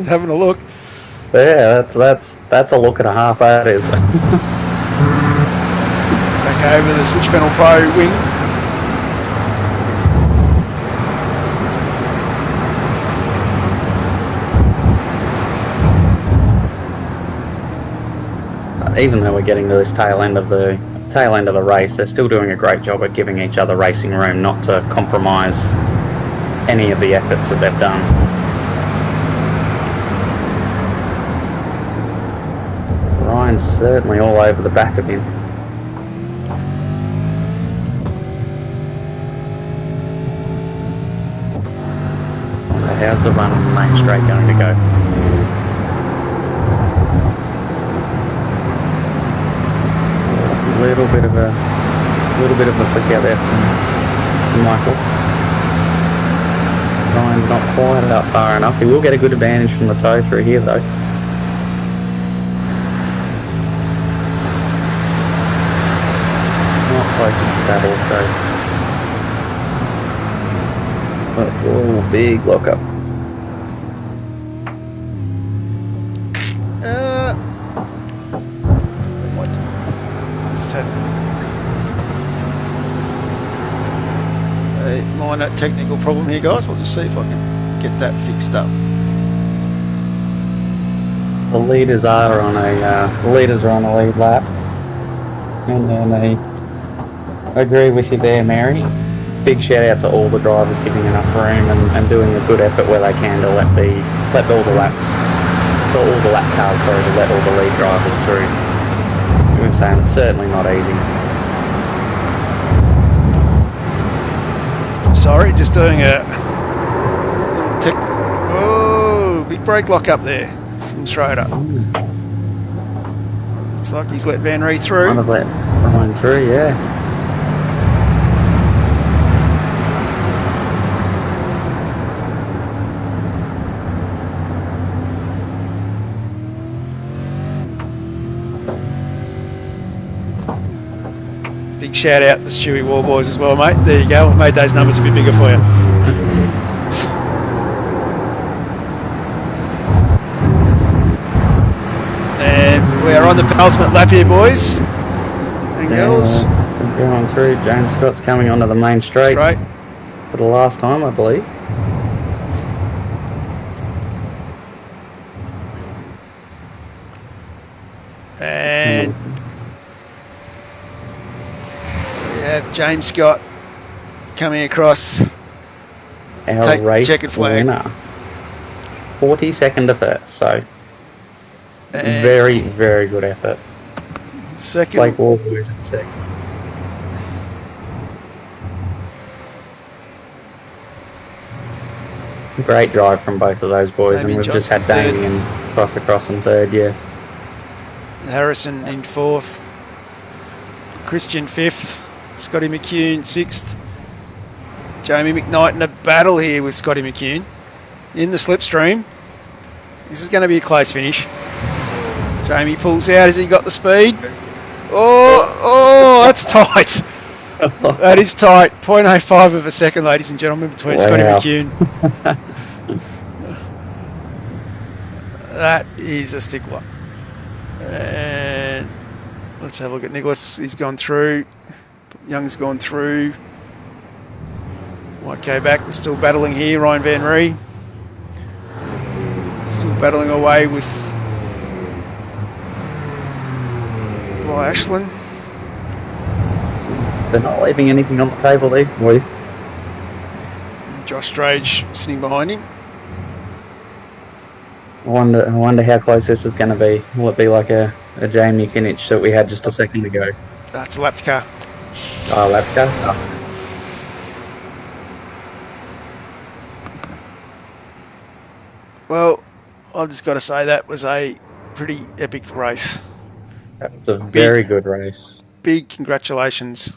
having a look. Yeah, that's a look and a half. That is. Back over the Switch Panel Pro wing. Even though we're getting to this tail end of the race, they're still doing a great job at giving each other racing room, not to compromise any of the efforts that they've done. Ryan's certainly all over the back of him. How's the run on the main straight going to go? Little bit of a flick out there from Michael. Ryan's not quite up far enough. He will get a good advantage from the toe through here though. Not close to that also. But, oh, big lockup. find that technical problem here, guys. I'll just see if I can get that fixed up. The leaders are on a lead lap, and then I agree with you there, Mary. Big shout out to all the drivers giving enough room and doing a good effort where they can to let all the lap cars, to let all the lead drivers through. You were saying it's certainly not easy. Sorry, just doing a big brake lock up there from Schroeder. Looks like he's let Van Ree through. Might have let Ryan through, yeah. Big shout out to Stewie War boys as well, mate. There you go. I've made those numbers a bit bigger for you. And we are on the penultimate lap here, boys and girls. Going through. James Scott's coming onto the main straight for the last time, I believe. And we have James Scott coming across. Our race checkered flag. winner. 42nd to first, so very, very good effort. Second. Blake Warboys in second. Great drive from both of those boys, Damien and we've just Johnston had Damien across in third, yes. Harrison in fourth. Christian fifth. Scotty McCune sixth. Jamie McKnight in a battle here with Scotty McCune in the slipstream. This is going to be a close finish. Jamie pulls out as he got the speed. Oh, that's tight. That is tight. 0.05 of a second, ladies and gentlemen, between Scotty McCune. That is a stickler. And let's have a look at Nicholas. He's gone through. Young's gone through. YK back. We're still battling here. Ryan Van Ree. Still battling away with Bly Ashland. They're not leaving anything on the table, these boys. And Josh Strage sitting behind him. I wonder how close this is going to be. Will it be like a Jamie finish that we had just a second ago? That's a lapped car. Oh, lap car? Oh. Well, I've just got to say that was a pretty epic race. That was a very good race. Big congratulations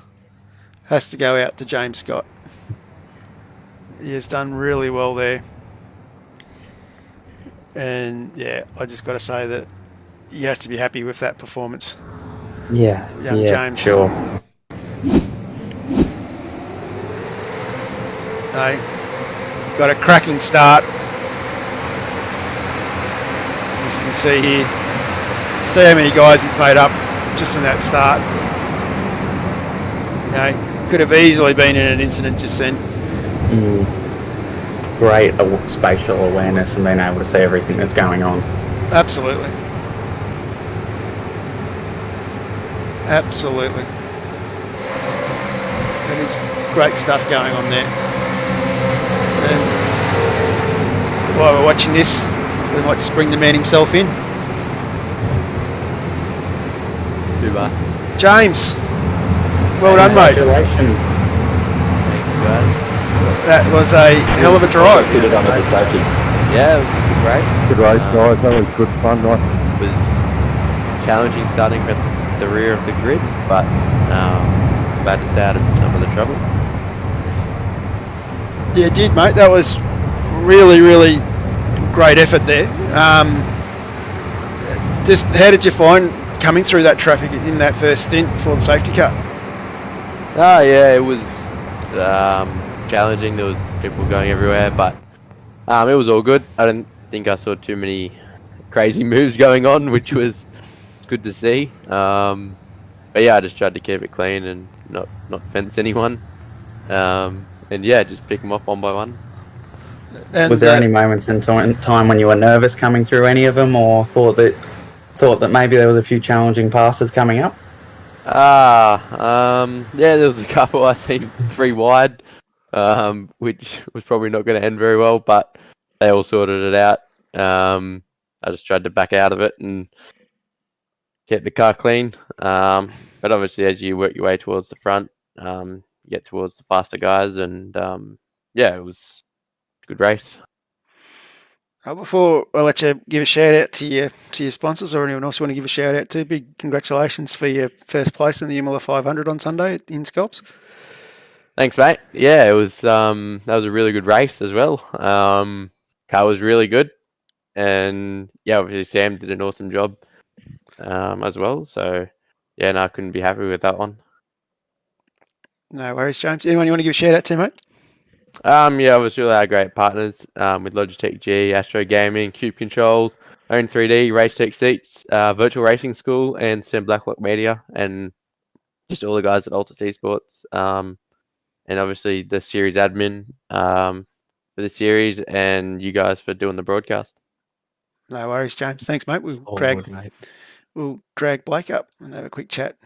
has to go out to James Scott. He has done really well there. And yeah, I just got to say that he has to be happy with that performance. Yeah, Young James. Sure. No, got a cracking start. As you can see here. See how many guys he's made up just in that start. You know, could have easily been in an incident just then. Great spatial awareness and being able to see everything that's going on. Absolutely. Absolutely. That is great stuff going on there. And while we're watching this, we might just bring the man himself in. James, well done, mate. Congratulations. Thank you, guys. That was a hell of a drive. Yeah, it was great. Good race, guys. That was good fun. Nice. It was challenging starting at the rear of the grid, but glad to stay out of some of the trouble. Yeah, it did, mate. That was really, really great effort there. Just how did you find coming through that traffic in that first stint before the safety car? Oh yeah, it was challenging. There was people going everywhere, but it was all good. I didn't think I saw too many crazy moves going on, which was good to see. But yeah, I just tried to keep it clean and not fence anyone. And and yeah, just pick them off one by one. And Was there any moments in time when you were nervous coming through any of them, or thought that maybe there was a few challenging passes coming up? Yeah, there was a couple. I seen 3 wide, which was probably not going to end very well, but they all sorted it out. I just tried to back out of it and get the car clean. But obviously, as you work your way towards the front, you get towards the faster guys, and yeah, it was a good race. Before I let you give a shout out to your sponsors or anyone else you want to give a shout out to, big congratulations for your first place in the Imola 500 on Sunday in Scalps. Thanks, mate. Yeah, it was that was a really good race as well. Car was really good, and yeah, obviously Sam did an awesome job as well. So yeah, no, I couldn't be happy with that one. No worries, James. Anyone you want to give a shout out to, mate? Yeah, obviously all our great partners with Logitech G, Astro Gaming, Cube Controls, Own 3D, Race Tech Seats, Virtual Racing School, and Sam Blacklock Media, and just all the guys at Altus Esports, and obviously the series admin for the series, and you guys for doing the broadcast. No worries, James. Thanks, mate. We'll drag Blake up and have a quick chat.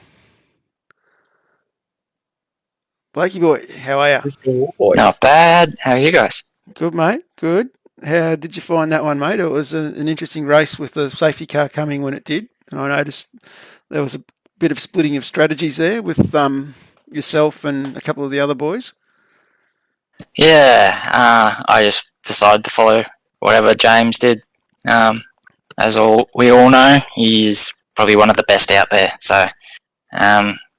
Blakey boy, how are you? Not bad. How are you guys? Good, mate. Good. How did you find that one, mate? It was an interesting race with the safety car coming when it did, and I noticed there was a bit of splitting of strategies there with yourself and a couple of the other boys. Yeah, I just decided to follow whatever James did. As we all know, he's probably one of the best out there. So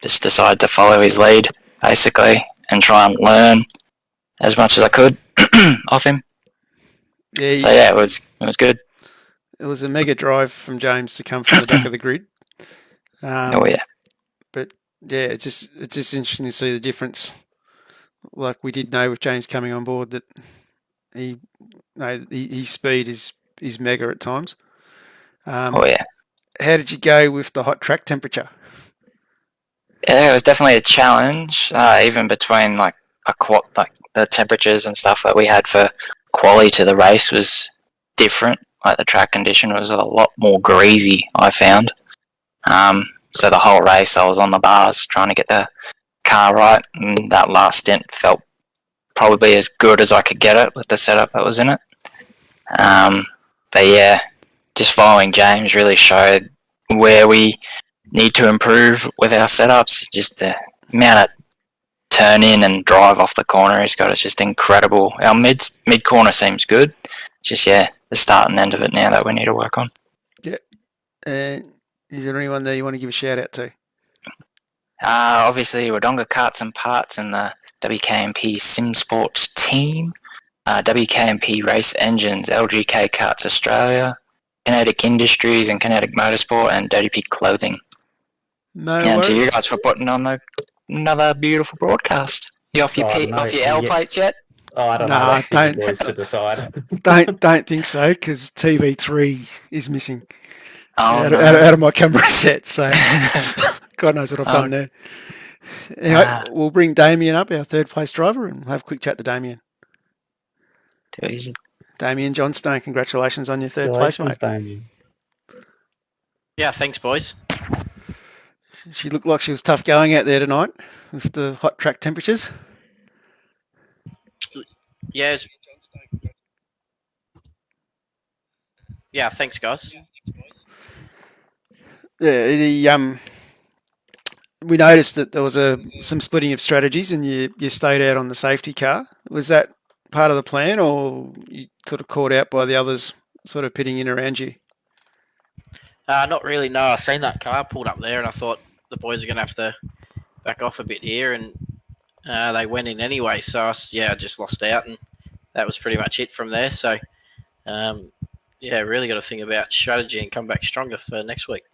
just decided to follow his lead, basically, and try and learn as much as I could off him. Yeah. So yeah, it was good. It was a mega drive from James to come from the back of the grid. Oh yeah. But yeah, it's just interesting to see the difference. Like we did know with James coming on board that his speed is mega at times. Oh yeah. How did you go with the hot track temperature? Yeah, it was definitely a challenge, even between like the temperatures and stuff that we had for quali to the race was different. Like the track condition was a lot more greasy, I found. So the whole race I was on the bars trying to get the car right, and that last stint felt probably as good as I could get it with the setup that was in it. But yeah, just following James really showed where we need to improve with our setups. Just the amount of turn in and drive off the corner he's got is just incredible. Our mid corner seems good. Just the start and end of it now that we need to work on. Yeah. And is there anyone there you want to give a shout out to? Obviously, Wodonga Karts and Parts and the WK&P Sim Sports team, WK&P Race Engines, LGK Karts Australia, Kinetic Industries and Kinetic Motorsport, and Dirty Pig Clothing. No and worries. to you guys for putting on another beautiful broadcast. You off your L plates yet? Oh, I don't know. That's for you boys to decide. don't think so, because TV3 is missing out of my camera set. So God knows what I've done there. Anyway, we'll bring Damien up, our third place driver, and we'll have a quick chat to Damien. Too easy. Damien Johnstone, congratulations on your third place, mate. Damien. Yeah, thanks, boys. She looked like she was tough going out there tonight with the hot track temperatures. Yeah. Yeah, thanks, guys. Yeah, we noticed that there was some splitting of strategies, and you stayed out on the safety car. Was that part of the plan, or you sort of caught out by the others sort of pitting in around you? Not really, no. I seen that car pulled up there and I thought the boys are going to have to back off a bit here, and they went in anyway. So, I just lost out, and that was pretty much it from there. So, really got to think about strategy and come back stronger for next week.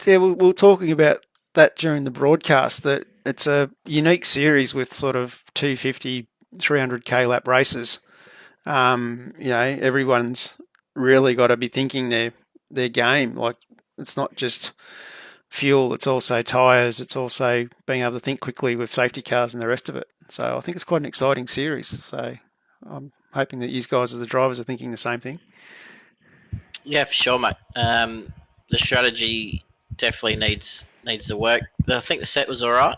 Yeah, we were talking about that during the broadcast, that it's a unique series with sort of 250, 300k lap races. Everyone's really got to be thinking their game. Like, it's not just fuel, it's also tyres, it's also being able to think quickly with safety cars and the rest of it. So I think it's quite an exciting series. So I'm hoping that you guys as the drivers are thinking the same thing. Yeah, for sure, mate. The strategy definitely needs the work. I think the set was all right.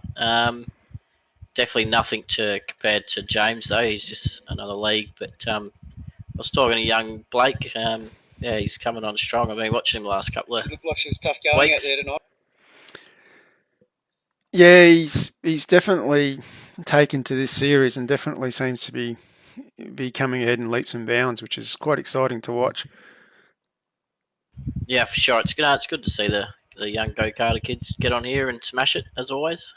Definitely nothing to compared to James though. He's just another league. But I was talking to young Blake. Yeah, he's coming on strong. I've been watching him the last couple of Looked like she was tough going weeks. out there tonight. Yeah, he's definitely taken to this series and definitely seems to be coming ahead in leaps and bounds, which is quite exciting to watch. Yeah, for sure. It's good to see the young go-karter kids get on here and smash it as always.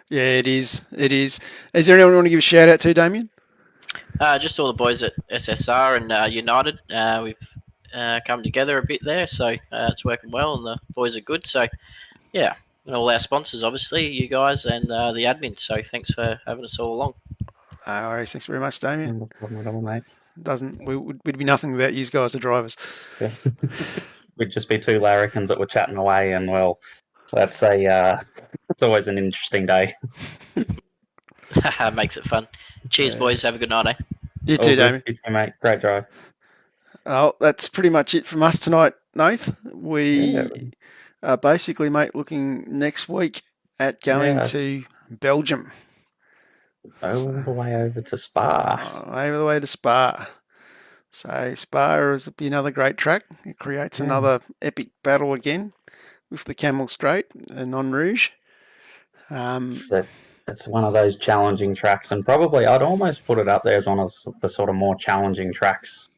Yeah, it is. It is. Is there anyone you want to give a shout out to, Damien? Just all the boys at SSR and United. We've come together a bit there, so it's working well, and the boys are good. So, yeah, and all our sponsors, obviously, you guys and the admin. So, thanks for having us all along. All right, thanks very much, Damien. No problem at all, mate. We'd be nothing without you guys, the drivers. Yeah. We'd just be two larrikins that were chatting away, and well, that's it's always an interesting day. Makes it fun. Cheers, boys. Have a good night, eh? You too, Damien. You too, mate. Great drive. Oh, that's pretty much it from us tonight, Nath. We are basically, mate, looking next week at going to Belgium. All the way over to Spa. Over the way to Spa. So Spa will be another great track. It creates another epic battle again with the Camel Straight and Non Rouge. It's one of those challenging tracks, and probably I'd almost put it up there as one of the sort of more challenging tracks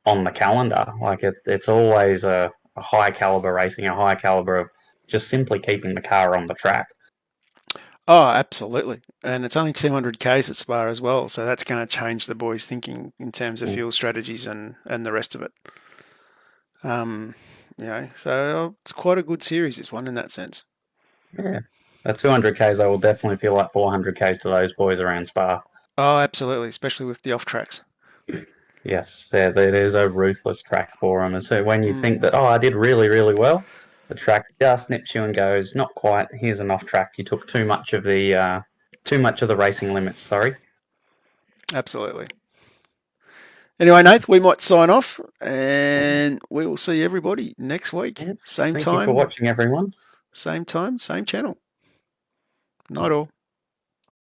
on the calendar. Like it's always a high caliber racing, a high caliber of just simply keeping the car on the track. Oh, absolutely. And it's only 200 Ks at Spa as well, so that's going to change the boys' thinking in terms of fuel strategies and the rest of it. So it's quite a good series, this one, in that sense. Yeah. At 200 Ks, I will definitely feel like 400 Ks to those boys around Spa. Oh, absolutely, especially with the off tracks. Yes, it is a ruthless track for them. And so when you think that, I did really, really well, the track just nips you and goes, not quite. Here's an off track. You took too much of the racing limits. Sorry. Absolutely. Anyway, Nath, we might sign off, and we will see everybody next week. Yes. Same time. Thank you for watching, everyone. Same time, same channel. Night all.